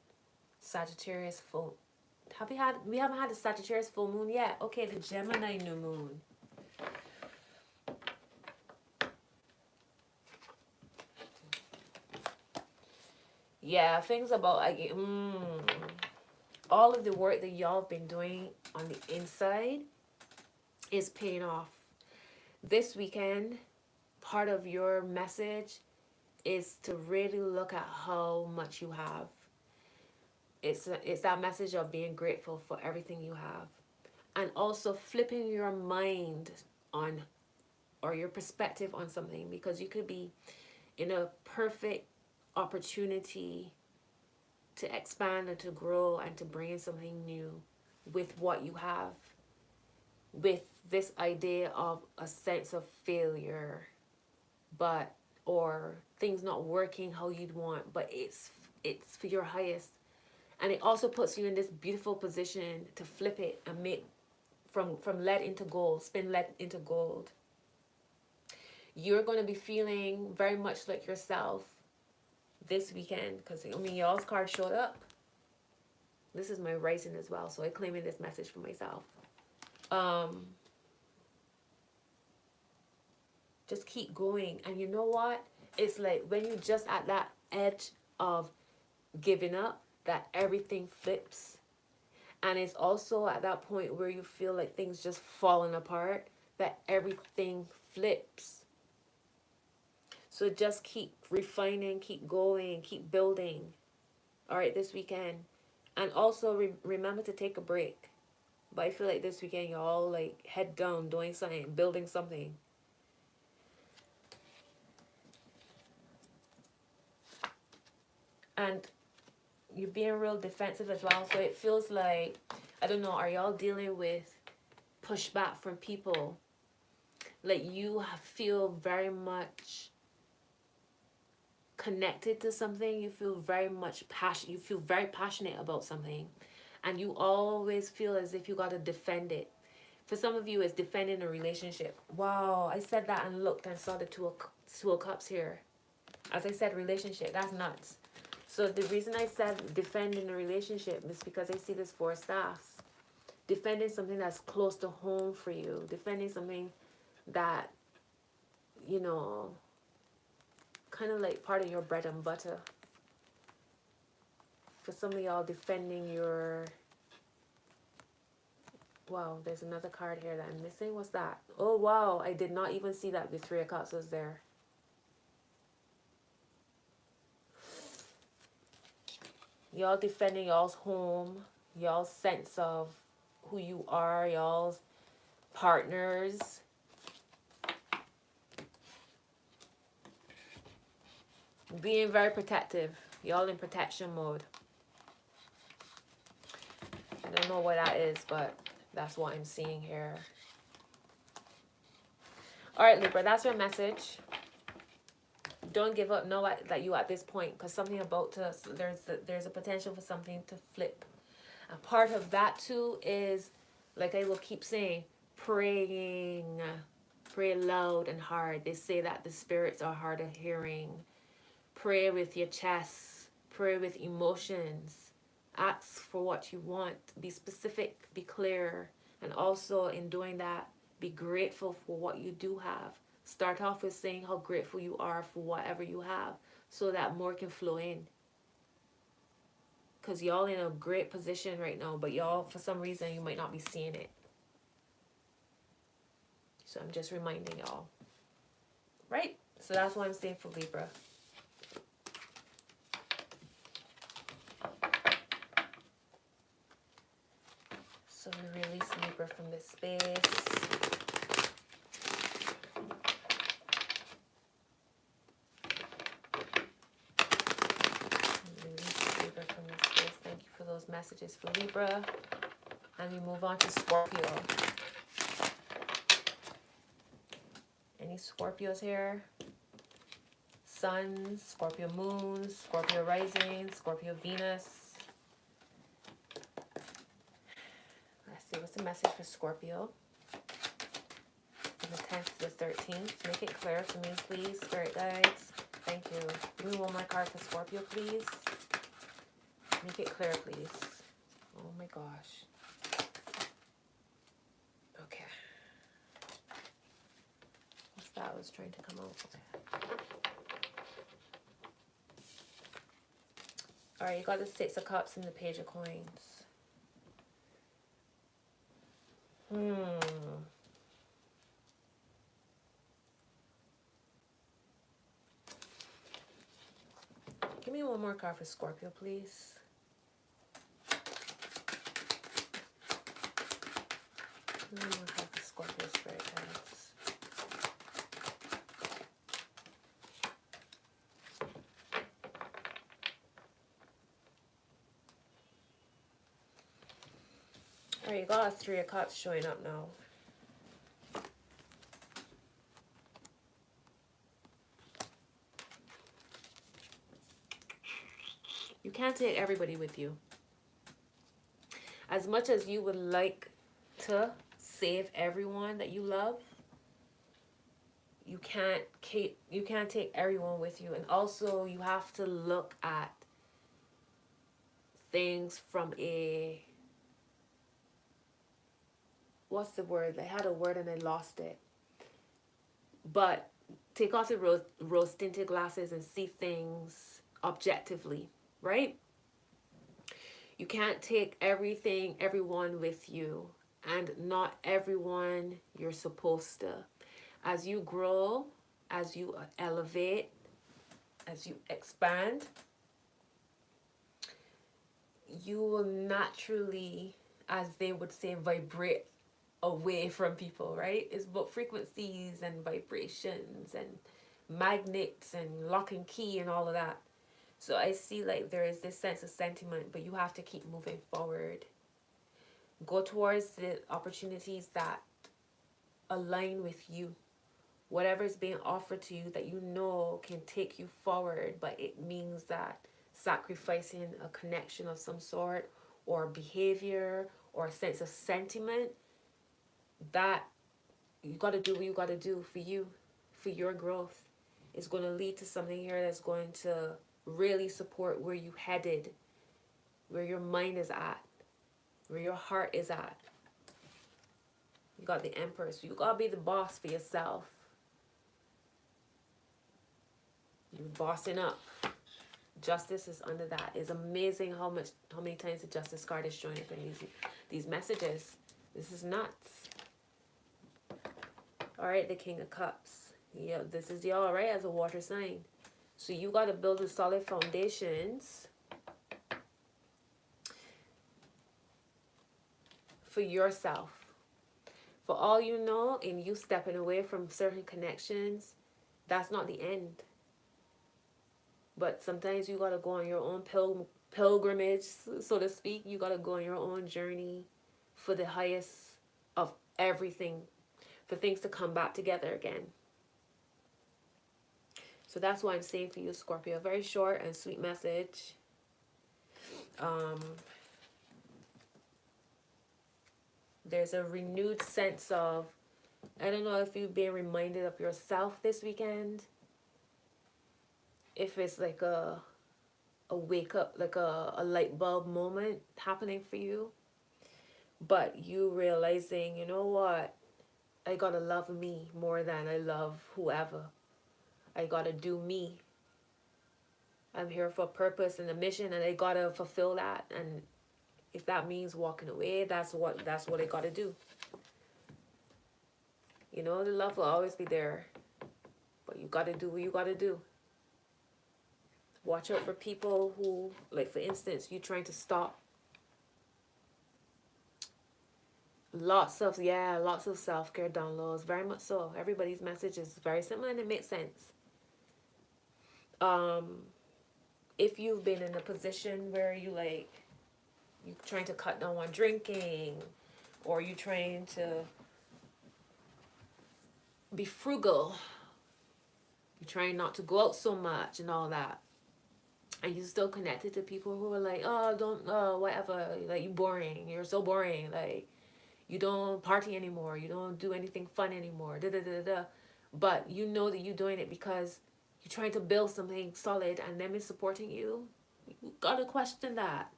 Sagittarius full. We haven't had a Sagittarius full moon yet. Okay, the Gemini new moon. Yeah, things about like all of the work that y'all have been doing on the inside is paying off. This weekend, part of your message is to really look at how much you have. It's that message of being grateful for everything you have. And also flipping your mind on, or your perspective on something, because you could be in a perfect opportunity to expand and to grow and to bring in something new with what you have, with this idea of a sense of failure, but or things not working how you'd want, but it's for your highest. And it also puts you in this beautiful position to flip it and make from lead into gold, spin lead into gold. You're going to be feeling very much like yourself this weekend, because I mean, y'all's card showed up. This is my rising as well, so I'm claiming this message for myself. Just keep going. And you know what? It's like when you're just at that edge of giving up, that everything flips. And it's also at that point where you feel like things just falling apart, that everything flips. So just keep refining, keep going, keep building. All right, this weekend. And also remember to take a break. But I feel like this weekend you're all like head down, doing something, building something. And you're being real defensive as well. So it feels like, I don't know, are y'all dealing with pushback from people? Like you feel very much connected to something. You feel very much passionate. You feel very passionate about something. And you always feel as if you got to defend it. For some of you, it's defending a relationship. Wow, I said that and looked and saw the two of cups here. As I said, relationship, that's nuts. So the reason I said defending a relationship is because I see this four staffs. Defending something that's close to home for you. Defending something that, you know, kind of like part of your bread and butter. For some of y'all, defending your... Wow, there's another card here that I'm missing. What's that? Oh, wow, I did not even see that the Three of Cups was there. Y'all defending y'all's home, y'all's sense of who you are, y'all's partners. Being very protective. Y'all in protection mode. I don't know what that is, but that's what I'm seeing here. All right, Libra, that's your message. Don't give up. Know that you at this point, because something about to, there's a potential for something to flip. A part of that too is, like I will keep saying, praying. Pray loud and hard. They say that the spirits are hard of hearing. Pray with your chest. Pray with emotions. Ask for what you want. Be specific. Be clear. And also in doing that, be grateful for what you do have. Start off with saying how grateful you are for whatever you have, so that more can flow in. Because y'all in a great position right now, but y'all, for some reason, you might not be seeing it. So I'm just reminding y'all. Right? So that's what I'm saying for Libra. So we release Libra from this space. Those messages for Libra, and we move on to Scorpio. Any Scorpios here? Sun, Scorpio moon, Scorpio rising, Scorpio Venus. Let's see, what's the message for Scorpio from the 10th to the 13th? Make it clear for me, please, spirit guides. Thank you. Give me one more card for Scorpio, please. Make it clear, please. Oh my gosh. Okay. What's that? I was trying to come out. Okay. Alright, you got the Six of Cups and the Page of Coins. Give me one more card for Scorpio, please. One more card for Scorpio, spirit guides. All right, you got a 3 of Cups showing up now. You can't take everybody with you. As much as you would like to save everyone that you love, you can't take everyone with you. And also you have to look at things from a, what's the word? I had a word and I lost it. But take off the rose tinted glasses and see things objectively, right? You can't take everyone with you, and not everyone you're supposed to. As you grow, as you elevate, as you expand, you will naturally, as they would say, vibrate away from people, right? It's about frequencies and vibrations and magnets and lock and key and all of that. So I see like there is this sense of sentiment, but you have to keep moving forward. Go towards the opportunities that align with you. Whatever is being offered to you that you know can take you forward, but it means that sacrificing a connection of some sort or behavior or a sense of sentiment, that you got to do what you got to do for you, for your growth. It's going to lead to something here that's going to really support where you headed, where your mind is at, where your heart is at. You got the Empress. You got to be the boss for yourself. You're bossing up. Justice is under that. It's amazing how many times the Justice card is showing up in these messages. This is nuts. All right, the King of Cups. Yeah, this is y'all, right, as a water sign. So you got to build a solid foundations for yourself. For all you know, in you stepping away from certain connections, that's not the end. But sometimes you got to go on your own pilgrimage, so to speak. You got to go on your own journey for the highest of everything, for things to come back together again. So that's what I'm saying for you, Scorpio. Very short and sweet message. There's a renewed sense of, I don't know if you've been reminded of yourself this weekend. If it's like a wake up, like a light bulb moment happening for you. But you realizing, you know what? I gotta love me more than I love whoever. I gotta do me. I'm here for a purpose and a mission, and I gotta fulfill that. And if that means walking away, that's what I gotta do. You know, the love will always be there, but you gotta do what you gotta do. Watch out for people who, like for instance, you trying to stop. Lots of self-care downloads, very much so. Everybody's message is very similar and it makes sense. If you've been in a position where you trying to cut down on drinking, or you trying to be frugal, you're trying not to go out so much and all that, and you're still connected to people who are like, oh, don't, whatever, like, you boring, you're so boring, like, you don't party anymore, you don't do anything fun anymore, but you know that you're doing it because you're trying to build something solid, and them is supporting you. You gotta question that,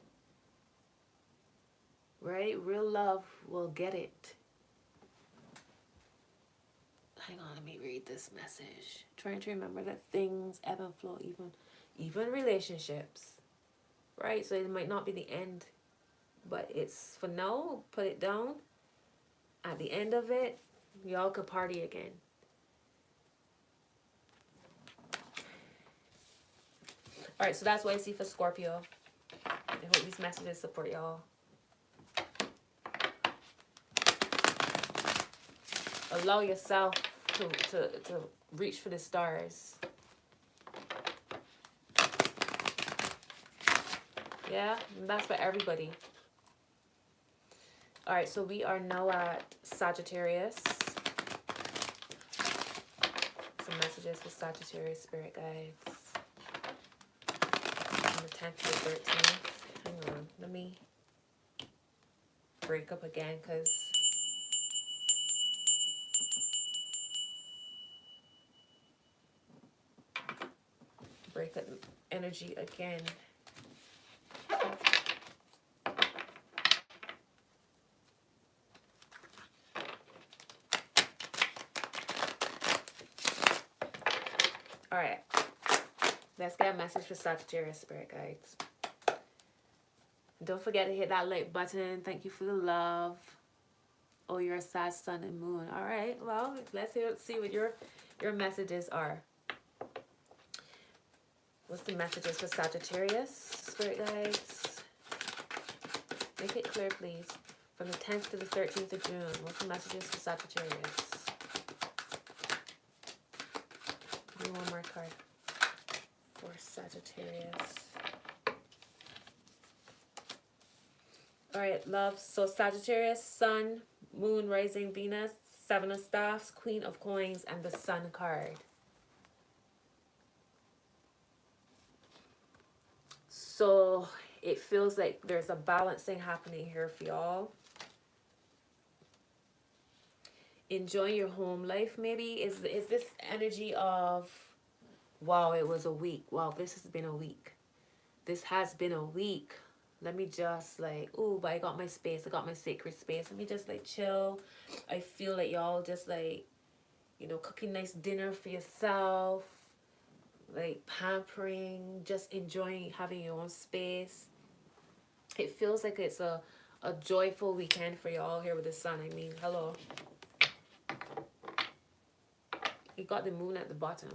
right? Real love will get it. Hang on, let me read this message. Trying to remember that things ebb and flow, even relationships, right? So it might not be the end, but it's for now. Put it down. At the end of it, y'all could party again. All right, so that's what I see for Scorpio. I hope these messages support y'all. Allow yourself to reach for the stars. Yeah, and that's for everybody. All right, so we are now at Sagittarius. Some messages for Sagittarius spirit guides. On the 10th to the 13th. Hang on, let me break up again because break up energy again. All right, let's get a message for Sagittarius spirit guides. Don't forget to hit that like button. Thank you for the love. Oh, you're a Sag, Sun, and Moon. All right, well, let's see what your messages are. What's the messages for Sagittarius spirit guides? Make it clear, please. From the 10th to the 13th of June. What's the messages for Sagittarius? Give me one more card for Sagittarius. All right, love. So Sagittarius, Sun, Moon, Rising, Venus, Seven of Staffs, Queen of Coins, and the Sun card. So it feels like there's a balancing happening here for y'all. Enjoying your home life, maybe. Is this energy of, wow, it was a week. Wow, this has been a week. This has been a week. Let me just like, oh, but I got my space. I got my sacred space. Let me just like chill. I feel like y'all just like, you know, cooking nice dinner for yourself. Like pampering, just enjoying having your own space. It feels like it's a joyful weekend for y'all here with the sun. I mean, hello. You got the moon at the bottom.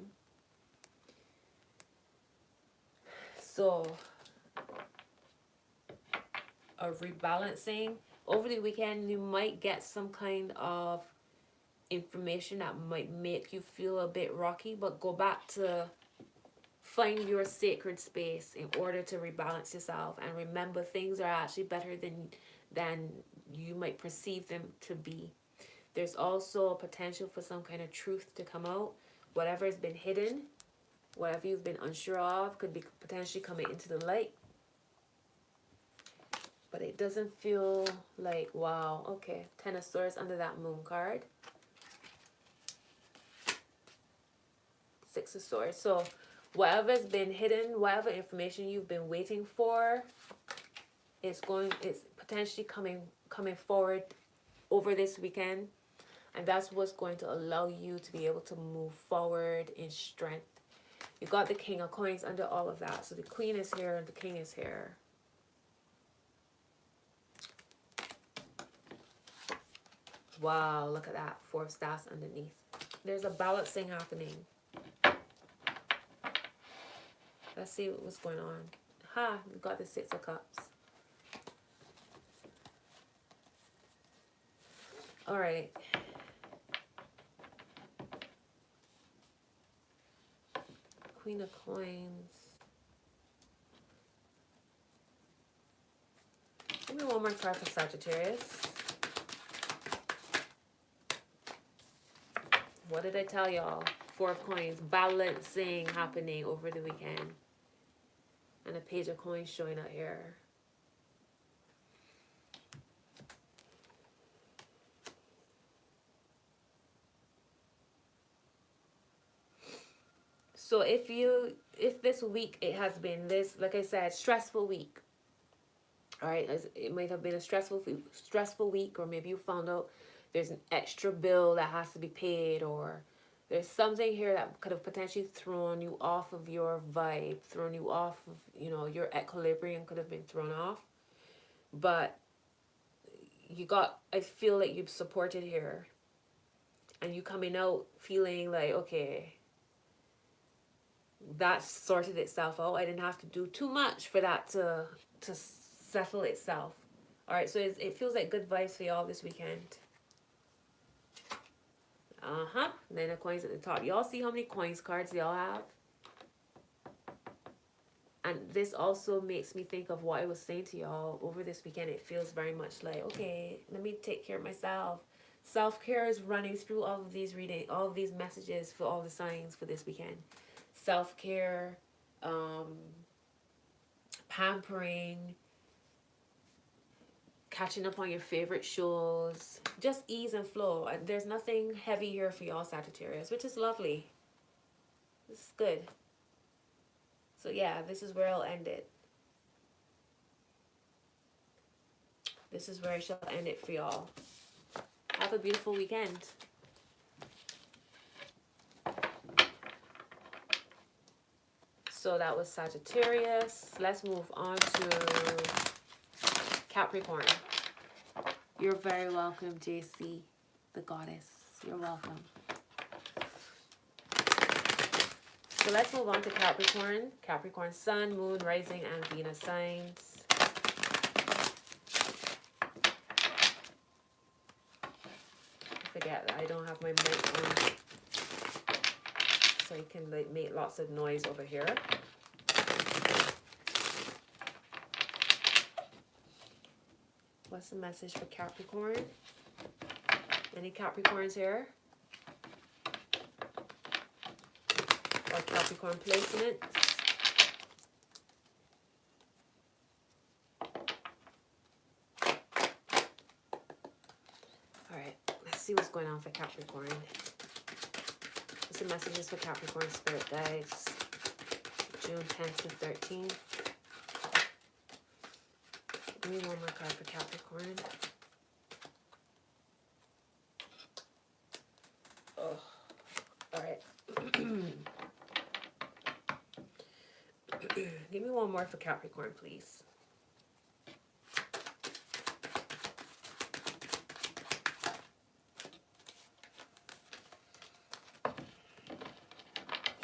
So, a rebalancing. Over the weekend, you might get some kind of information that might make you feel a bit rocky, but go back to find your sacred space in order to rebalance yourself. And remember, things are actually better than you might perceive them to be. There's also a potential for some kind of truth to come out. Whatever has been hidden, whatever you've been unsure of, could be potentially coming into the light. But it doesn't feel like, wow, okay. 10 of Swords under that moon card. 6 of Swords. So whatever's been hidden, whatever information you've been waiting for, it's potentially coming forward over this weekend. And that's what's going to allow you to be able to move forward in strength. You got the King of Coins under all of that. So the Queen is here and the King is here. Wow, look at that. 4 of Staffs underneath. There's a balancing happening. Let's see what's going on. Ha, you got the 6 of Cups. All right. Queen of Coins. Give me one more card for Sagittarius. What did I tell y'all? 4 of Coins. Balancing happening over the weekend. And a Page of Coins showing up here. So if this week it has been this, like I said, stressful week. All right, it might have been a stressful week, or maybe you found out there's an extra bill that has to be paid, or there's something here that could have potentially thrown you off of your vibe, thrown you off of, you know, your equilibrium could have been thrown off. But I feel like you've supported here. And you coming out feeling like, okay, that sorted itself out. I didn't have to do too much for that to settle itself. All right, so it feels like good vibes for y'all this weekend. Then the coins at the top. Y'all see how many coins cards y'all have? And this also makes me think of what I was saying to y'all over this weekend. It feels very much like, okay, let me take care of myself. Self-care is running through all of these readings, all of these messages for all the signs for this weekend. Self-care, pampering, catching up on your favorite shows, just ease and flow. There's nothing heavy here for y'all Sagittarius, which is lovely. This is good. So yeah, this is where I'll end it. This is where I shall end it for y'all. Have a beautiful weekend. So that was Sagittarius. Let's move on to Capricorn. You're very welcome, JC, the goddess. You're welcome. So let's move on to Capricorn. Capricorn Sun, Moon, Rising, and Venus signs. I forget that I don't have my mic on, so I can like make lots of noise over here. What's the message for Capricorn? Any Capricorns here? Or Capricorn placements? Alright, let's see what's going on for Capricorn. What's the messages for Capricorn spirit guides? June 10th to 13th. Give me one more card for Capricorn. Oh, alright. Give me one more for Capricorn, please.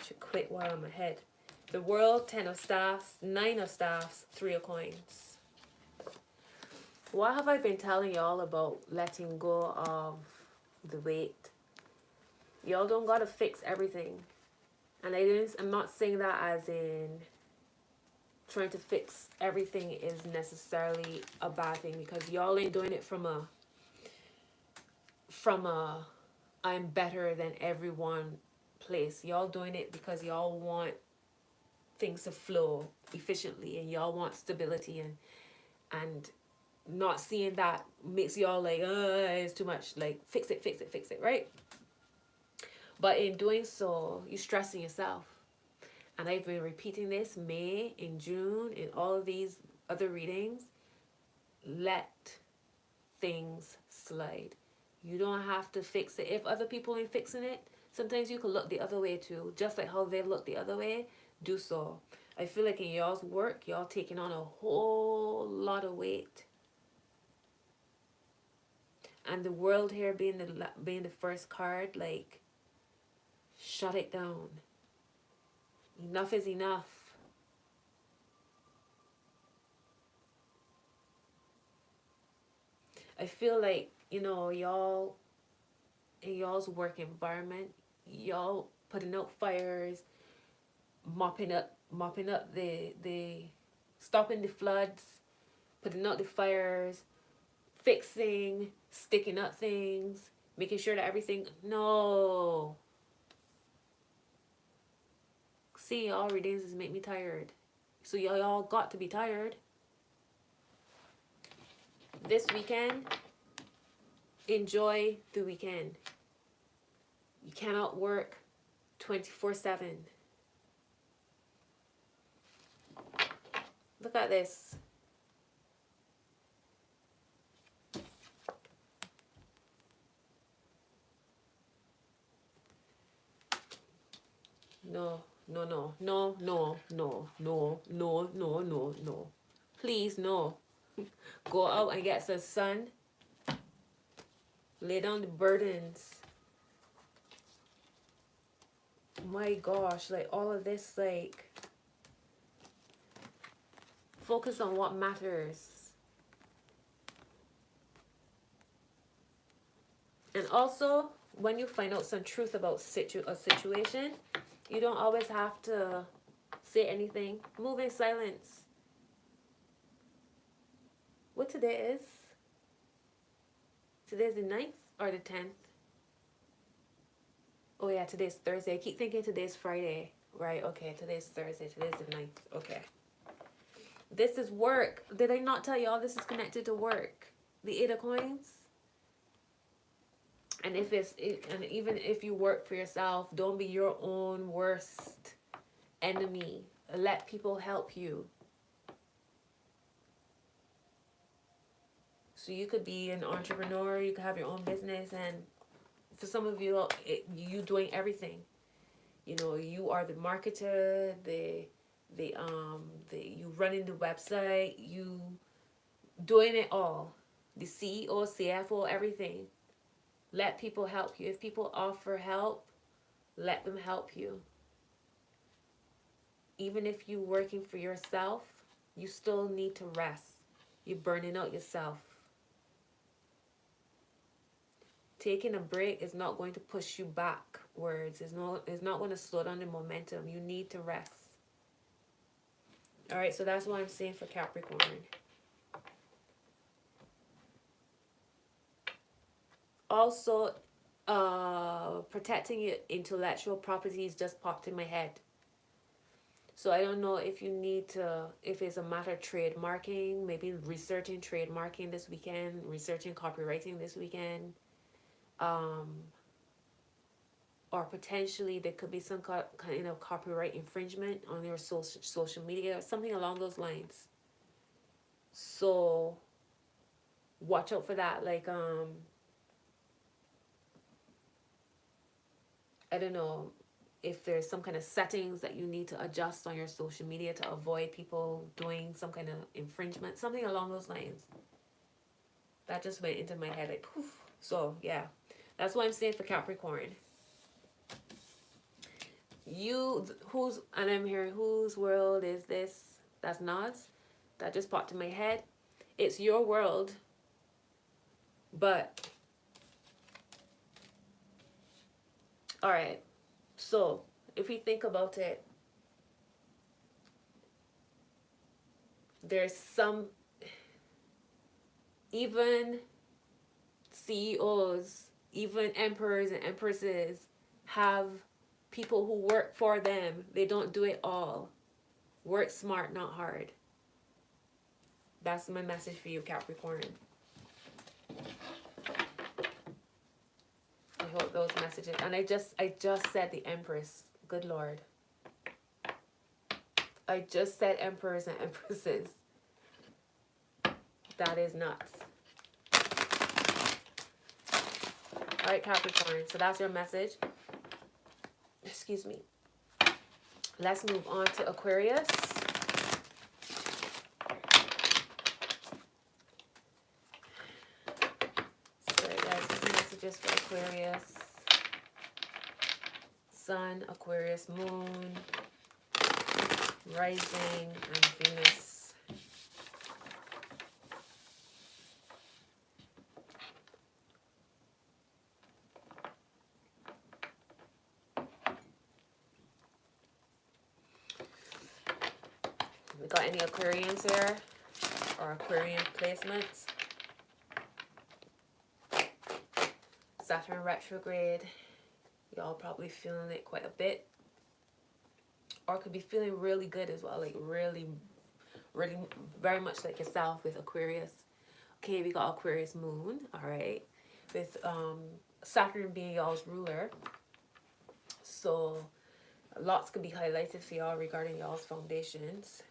Should quit while I'm ahead. The World, 10 of Staffs, 9 of Staffs, 3 of Coins. What have I been telling y'all about letting go of the weight? Y'all don't gotta fix everything. And I'm not saying that as in trying to fix everything is necessarily a bad thing, because y'all ain't doing it from a I'm better than everyone place. Y'all doing it because y'all want things to flow efficiently, and y'all want stability, and not seeing that makes y'all like, it's too much, like fix it, right? But in doing so, you're stressing yourself. And I've been repeating this May, in June, in all of these other readings. Let things slide. You don't have to fix it. If other people ain't fixing it, sometimes you can look the other way too. Just like how they look the other way, do so. I feel like in y'all's work, y'all taking on a whole lot of weight. And the World here being the first card, like, shut it down. Enough is enough. I feel like, you know, y'all, in y'all's work environment, y'all putting out fires, mopping up the stopping the floods, putting out the fires, fixing, sticking up things, making sure that everything, no. See, all readings is make me tired. So y'all got to be tired. This weekend, enjoy the weekend. You cannot work 24/7. Look at this. No. Please, no. Go out and get some sun. Lay down the burdens. My gosh, like all of this, like, focus on what matters. And also, when you find out some truth about a situation, you don't always have to say anything. Move in silence. What today is? Today's the 9th or the 10th? Oh yeah, today's Thursday. I keep thinking today's Friday. Right, okay, today's Thursday. Today's the 9th. Okay. This is work. Did I not tell y'all this is connected to work? The 8 of coins. And and even if you work for yourself, don't be your own worst enemy. Let people help you. So you could be an entrepreneur, you could have your own business, and for some of you, you doing everything. You know, you are the marketer, you running the website, you doing it all. The CEO, CFO, everything. Let people help you. If people offer help, let them help you. Even if you're working for yourself, you still need to rest. You're burning out yourself. Taking a break is not going to push you backwards. It's not going to slow down the momentum. You need to rest. All right, so that's what I'm saying for Capricorn. Also, protecting your intellectual properties just popped in my head. So I don't know if you need to, if it's a matter of trademarking, maybe researching trademarking this weekend, researching copywriting this weekend. Or potentially there could be some kind of copyright infringement on your social media, or something along those lines. So watch out for that. Like, I don't know if there's some kind of settings that you need to adjust on your social media to avoid people doing some kind of infringement, something along those lines. That just went into my head like poof. So yeah, that's what I'm saying for Capricorn. And I'm hearing, whose world is this? That's Nas. That just popped in my head. It's your world, but all right. So if we think about it, there's some, even CEOs, even emperors and empresses have people who work for them. They don't do it all. Work smart, not hard. That's my message for you, Capricorn. I hope those messages. And I just said the Empress. Good Lord. I just said emperors and empresses. That is nuts. All right, Capricorn. So that's your message. Excuse me. Let's move on to Aquarius. So guys, messages for Aquarius. Sun, Aquarius, Moon, Rising, and Venus. We got any Aquarians here? Or Aquarian placements? Saturn retrograde. Y'all probably feeling it quite a bit. Or could be feeling really good as well. Like really, really very much like yourself with Aquarius. Okay, we got Aquarius moon. Alright. With Saturn being y'all's ruler. So lots could be highlighted for y'all regarding y'all's foundations.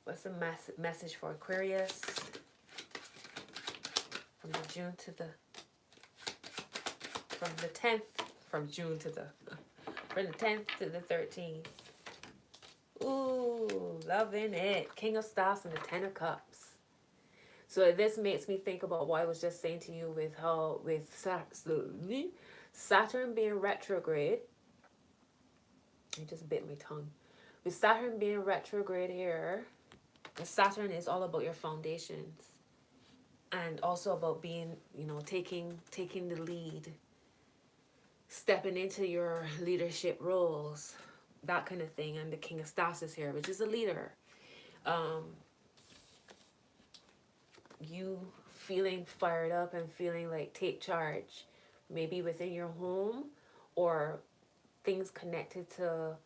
What's the message for Aquarius? From the 10th to the 13th. Ooh, loving it. King of Staffs and the 10 of Cups. So this makes me think about what I was just saying to you with how, with Saturn being retrograde. I just bit my tongue. With Saturn being retrograde here, Saturn is all about your foundations. And also about being, taking the lead. Stepping into your leadership roles. that kind of thing. And the King of Staffs is here, which is a leader. You feeling fired up and feeling like take charge, maybe within your home or things connected to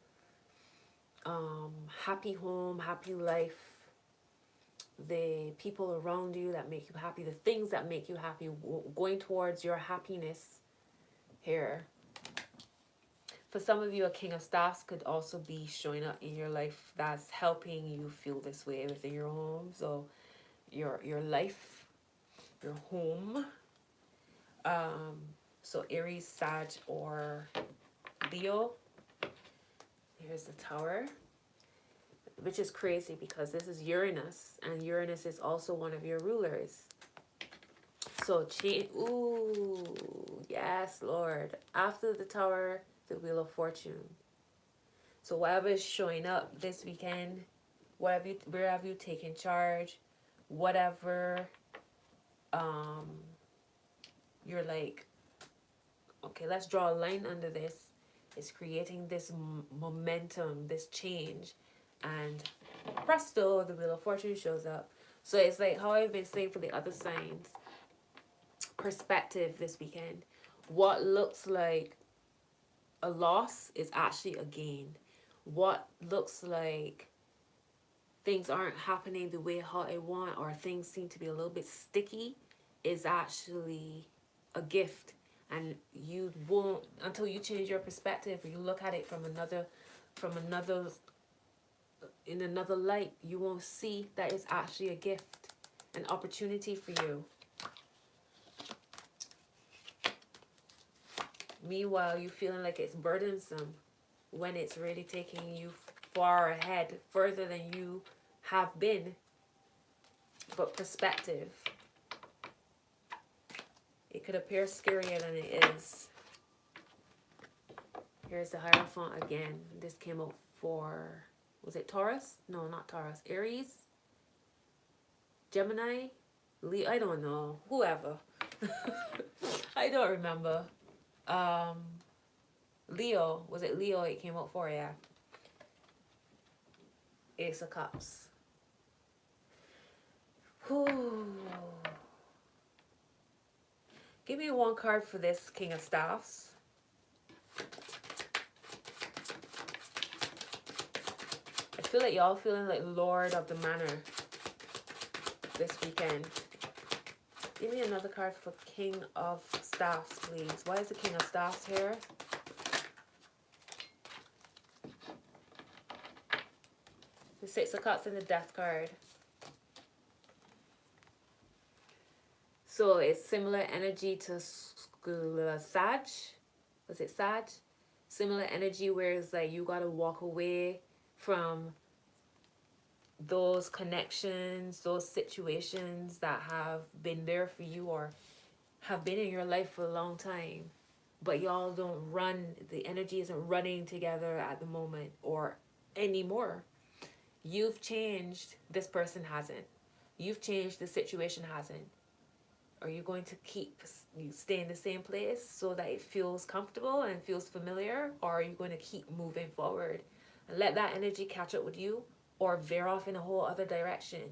happy home, happy life, the people around you that make you happy, the things that make you happy, going towards your happiness here. For some of you, a King of Staffs could also be showing up in your life that's helping you feel this way within your home. So your life, your home. So Aries, Sag, or Leo. Here's the Tower, which is crazy because this is Uranus, and Uranus is also one of your rulers. So ooh, yes, Lord. After the Tower, the Wheel of Fortune. So whatever is showing up this weekend, where have you taken charge, whatever, you're like, okay, let's draw a line under this. It's creating this momentum, this change, and presto, the Wheel of Fortune shows up. So it's like how I've been saying for the other signs. Perspective this weekend. What looks like a loss is actually a gain. What looks like things aren't happening the way how I want, or things seem to be a little bit sticky, is actually a gift. And you won't, until you change your perspective, or you look at it from another in another light, you won't see that it's actually a gift, an opportunity for you. Meanwhile, you feeling like it's burdensome when it's really taking you far ahead, further than you have been. But perspective. It could appear scarier than it is. Here's the Hierophant again. This came up for, was it Taurus? No, not Taurus. Aries? Gemini? Leo? I don't know. Whoever. I don't remember. Leo. Was it Leo it came up for? Yeah. Ace of Cups. Whew. Give me one card for this King of Staffs. I feel like y'all feeling like Lord of the Manor this weekend. Give me another card for King of Staffs, please. Why is the King of Staffs here? The Six of Cups and the Death card. So it's similar energy to Sag. Was it Sag? Similar energy where it's like you gotta walk away from those connections, those situations that have been there for you or have been in your life for a long time. But y'all don't run, the energy isn't running together at the moment or anymore. You've changed, this person hasn't. You've changed, the situation hasn't. Are you going to stay in the same place so that it feels comfortable and feels familiar? Or are you going to keep moving forward and let that energy catch up with you or veer off in a whole other direction,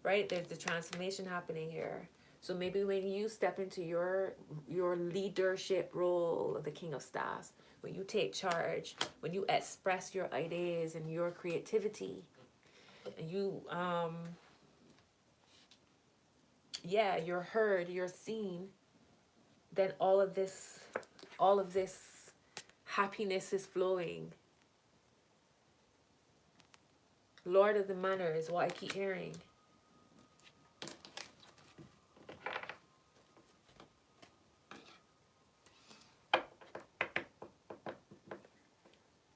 right? There's the transformation happening here. So maybe when you step into your leadership role of the King of Staffs, when you take charge, when you express your ideas and your creativity, and you you're heard, you're seen, then all of this happiness is flowing. Lord of the Manor is what I keep hearing.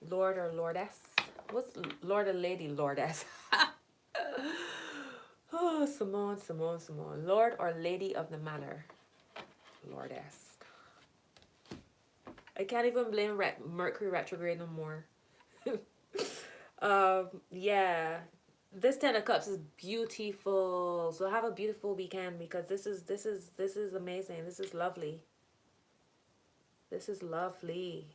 Lord or Lordess? What's Lord or Lady Lordess? Oh, Simone. Lord or Lady of the Manor. Lordess. I can't even blame Mercury retrograde no more. Yeah. This Ten of Cups is beautiful. So have a beautiful weekend because this is amazing. This is lovely. This is lovely.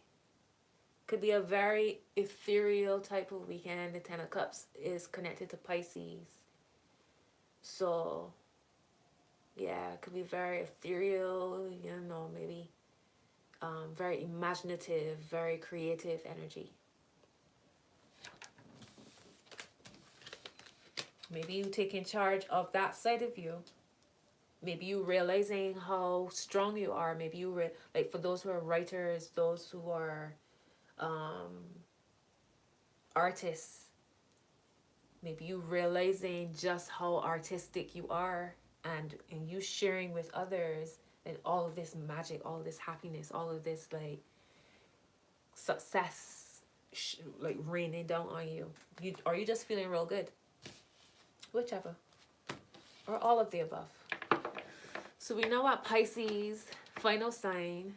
Could be a very ethereal type of weekend. The Ten of Cups is connected to Pisces. So, yeah, it could be very ethereal, you know, maybe very imaginative, very creative energy. Maybe you taking charge of that side of you. Maybe you realizing how strong you are. Maybe you, like for those who are writers, those who are artists, maybe you realizing just how artistic you are, and you sharing with others that all of this magic, all of this happiness, all of this like success like raining down on you. Are you just feeling real good? Whichever. Or all of the above. So we know what Pisces, final sign.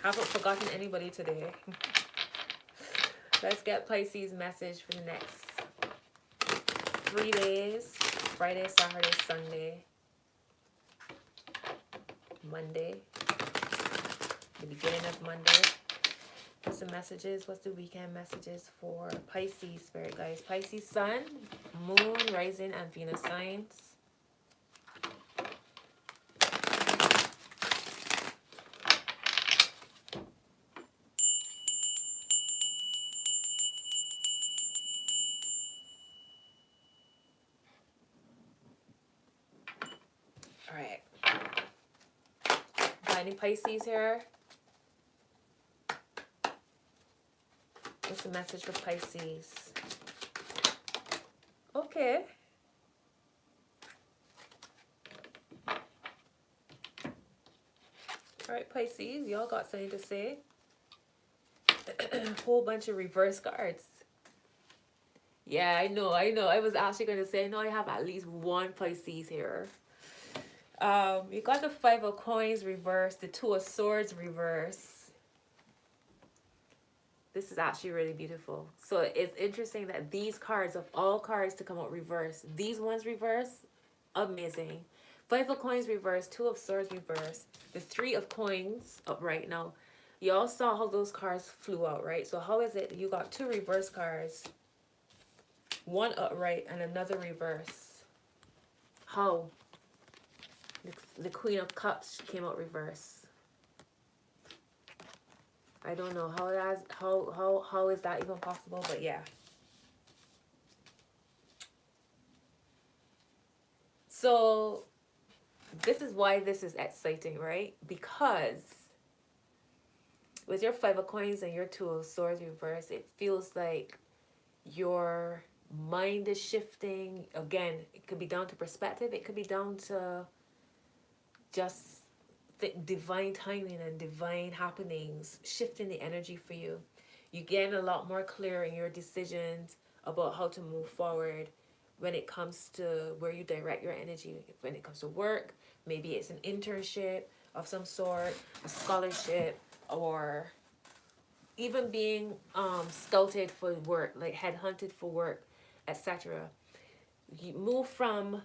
Haven't forgotten anybody today. Let's get Pisces message for the next 3 days. Friday, Saturday, Sunday, Monday. The beginning of Monday. What's the messages? What's the weekend messages for Pisces, spirit guys? Pisces sun, moon, rising, and Venus signs. All right. Got any Pisces here? What's the message for Pisces? Okay. All right, Pisces, y'all got something to say? Whole bunch of reverse cards. Yeah, I know. I was actually going to say, I know I have at least one Pisces here. You got the Five of Coins reverse, the Two of Swords reverse. This is actually really beautiful. So it's interesting that these cards, of all cards to come out reverse, these ones reverse, amazing. Five of Coins reverse, Two of Swords reverse, the Three of Coins upright. Now, y'all saw how those cards flew out, right? So how is it you got two reverse cards, one upright and another reverse? How? The Queen of Cups came out reverse. I don't know how is that even possible, but yeah. So this is why this is exciting, right? Because with your Five of Coins and your Two of Swords reverse, it feels like your mind is shifting. Again, it could be down to perspective. It could be down to just divine timing and divine happenings shifting the energy for you. You get a lot more clear in your decisions about how to move forward when it comes to where you direct your energy. When it comes to work, maybe it's an internship of some sort, a scholarship, or even being scouted for work, like headhunted for work, etc. You move from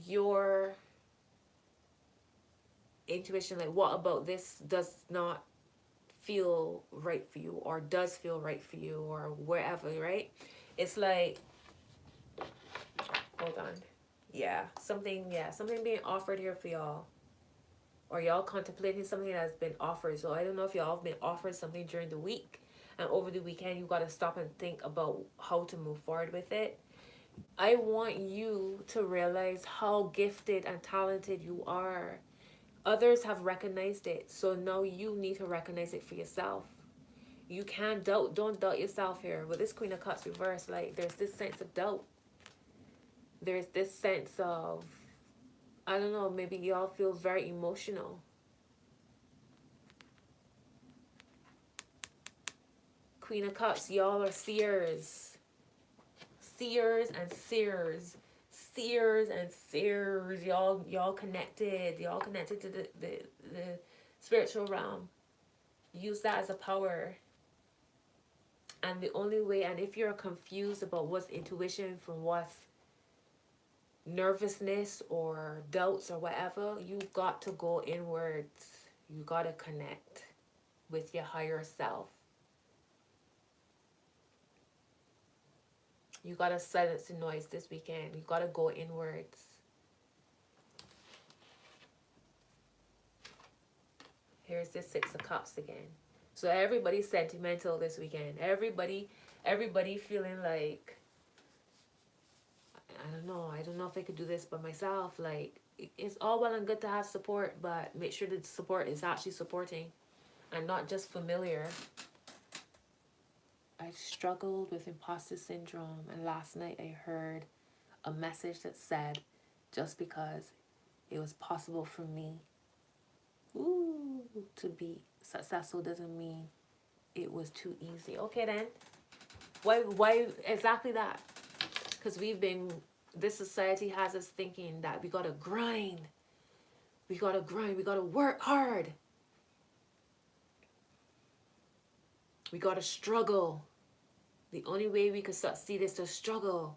your intuition, like what about this does not feel right for you, or does feel right for you, or wherever, right? It's like, hold on, something being offered here for y'all, or y'all contemplating something that's been offered. So I don't know if y'all have been offered something during the week, and over the weekend you got to stop and think about how to move forward with it. I want you to realize how gifted and talented you are. Others have recognized it, so now you need to recognize it for yourself. You can't don't doubt yourself here. With this Queen of Cups reverse, like there's this sense of doubt. There's this sense of, I don't know, maybe y'all feel very emotional. Queen of Cups, y'all are seers. Seers and seers. Seers and seers. Y'all connected. Y'all connected to the spiritual realm. Use that as a power. And the only way, and if you're confused about what's intuition from what's nervousness or doubts or whatever, you got to go inwards. You got to connect with your higher self. You got to silence the noise this weekend. You got to go inwards. Here's the Six of Cups again. So everybody's sentimental this weekend. Everybody feeling like, I don't know if I could do this by myself. Like, it's all well and good to have support, but make sure that the support is actually supporting and not just familiar. I struggled with imposter syndrome, and last night I heard a message that said, just because it was possible for me to be successful doesn't mean it was too easy. Okay then, why exactly that? Because this society has us thinking that we gotta grind, we gotta work hard, we gotta struggle. The only way we could succeed is to struggle,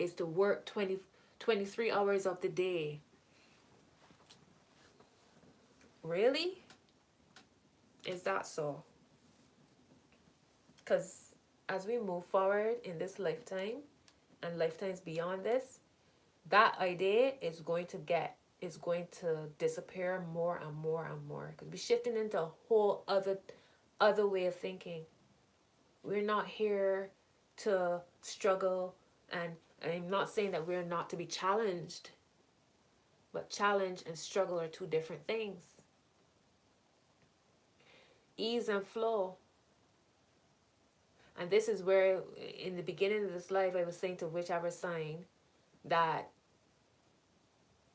is to work 23 hours of the day. Really? Is that so? Because as we move forward in this lifetime and lifetimes beyond this, that idea is going to disappear more and more and more, because we're shifting into a whole other way of thinking. We're not here to struggle, and I'm not saying that we're not to be challenged, but challenge and struggle are two different things. Ease and flow. And this is where, in the beginning of this life, I was saying to whichever sign that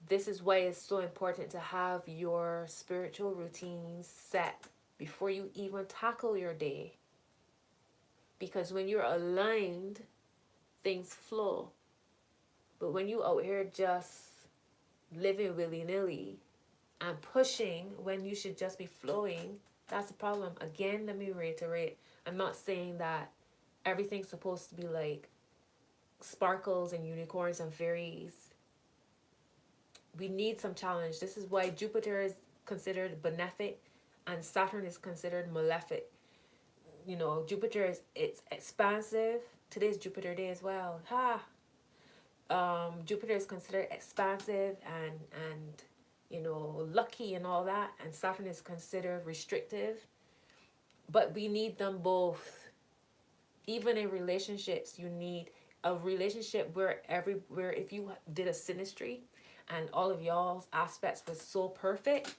this is why it's so important to have your spiritual routines set before you even tackle your day. Because when you're aligned, things flow. But when you out here just living willy-nilly and pushing when you should just be flowing, that's the problem. Again, let me reiterate, I'm not saying that everything's supposed to be like sparkles and unicorns and fairies. We need some challenge. This is why Jupiter is considered benefic and Saturn is considered malefic. You know, Jupiter it's expansive. Today's Jupiter day as well. Jupiter is considered expansive and you know, lucky and all that, and Saturn is considered restrictive. But we need them both. Even in relationships, you need a relationship where if you did a synastry and all of y'all's aspects was so perfect,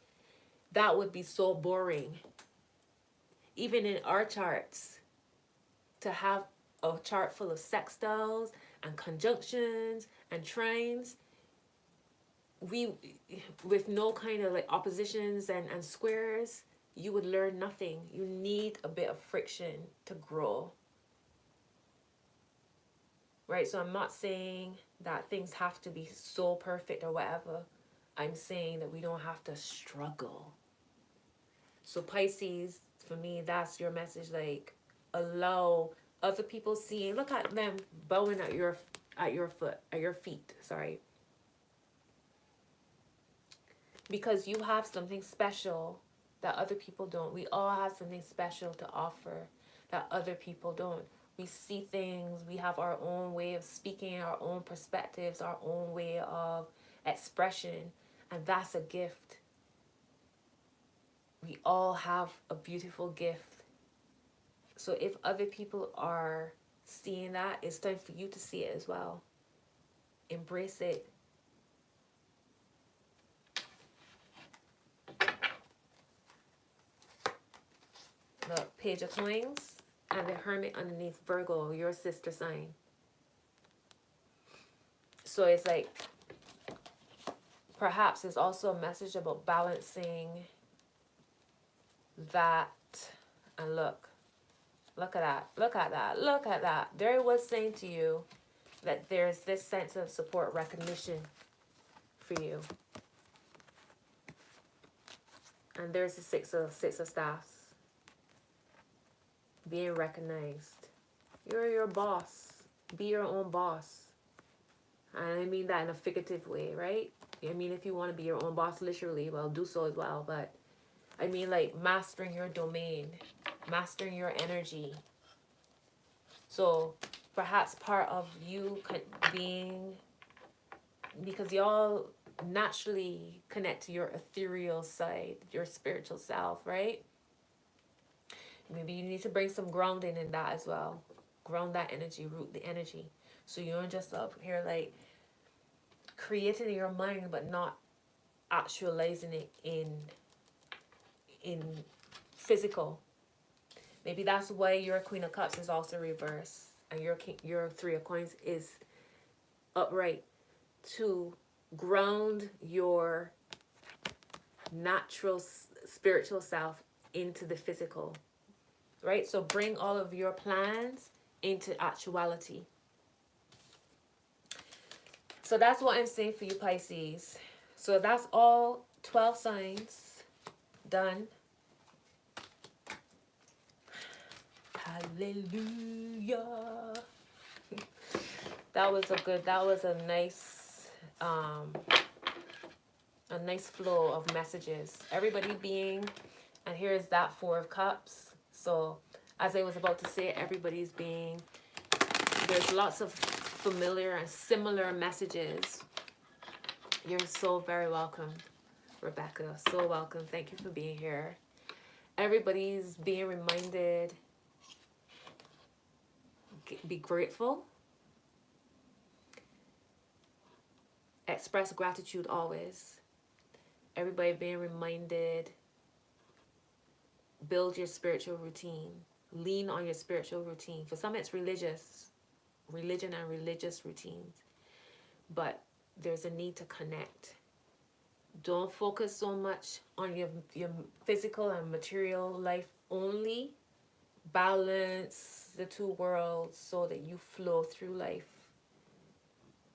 that would be so boring. Even in our charts, to have a chart full of sextiles and conjunctions and trines, with no kind of like oppositions and squares, you would learn nothing. You need a bit of friction to grow. Right? So I'm not saying that things have to be so perfect or whatever. I'm saying that we don't have to struggle. So Pisces, for me, that's your message. Like, allow other people seeing. Look at them bowing at your feet. Sorry. Because you have something special that other people don't. We all have something special to offer that other people don't. We see things, we have our own way of speaking, our own perspectives, our own way of expression, and that's a gift. We all have a beautiful gift. So if other people are seeing that, it's time for you to see it as well. Embrace it. The Page of Coins and the Hermit underneath, Virgo, your sister sign. So it's like, perhaps it's also a message about balancing that. And look at that, look at that, look at that. There it was saying to you that there's this sense of support, recognition for you. And there's the six of staffs. Being recognized. You're your boss. Be your own boss. And I mean that in a figurative way, right? I mean, if you want to be your own boss, literally, well, do so as well. But I mean, like, mastering your domain, mastering your energy. So perhaps part of you being, because y'all naturally connect to your ethereal side, your spiritual self, right? Maybe you need to bring some grounding in that as well. Ground that energy, root the energy. So you don't just up here like creating in your mind but not actualizing it in physical. Maybe that's why your Queen of Cups is also reversed and your Three of Coins is upright, to ground your natural spiritual self into the physical, right? So bring all of your plans into actuality. So that's what I'm saying for you, Pisces. So that's all 12 signs done. Hallelujah. That was a nice flow of messages. Everybody being, and here is that Four of Cups. So as I was about to say, everybody's being, there's lots of familiar and similar messages. You're so very welcome, Rebecca. So welcome. Thank you for being here. Everybody's being reminded, be grateful. Express gratitude always. Everybody being reminded, build your spiritual routine. Lean on your spiritual routine. For some, it's religion and religious routines. But there's a need to connect. Don't focus so much on your physical and material life only. Balance the two worlds so that you flow through life.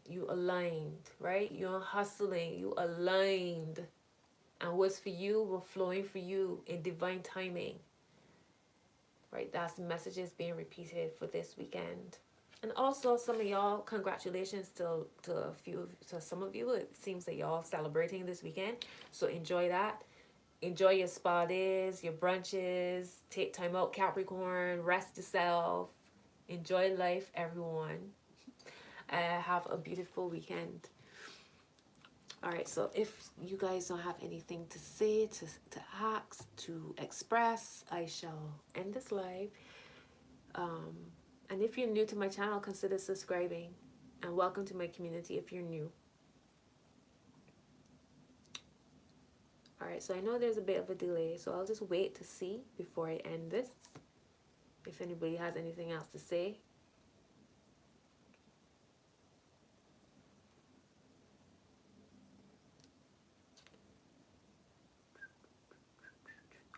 You aligned, right? You're hustling, you aligned. And what's for you will flowing for you in divine timing. Right? That's messages being repeated for this weekend. And also some of y'all, congratulations to some of you. It seems that y'all celebrating this weekend. So enjoy that. Enjoy your spa days, your brunches. Take time out, Capricorn. Rest yourself. Enjoy life, everyone. Have a beautiful weekend. All right, so if you guys don't have anything to say, to ask, to express, I shall end this live. And if you're new to my channel, consider subscribing. And welcome to my community if you're new. All right, so I know there's a bit of a delay, so I'll just wait to see before I end this. If anybody has anything else to say.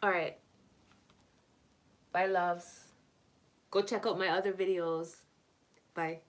All right. Bye, loves. Go check out my other videos. Bye.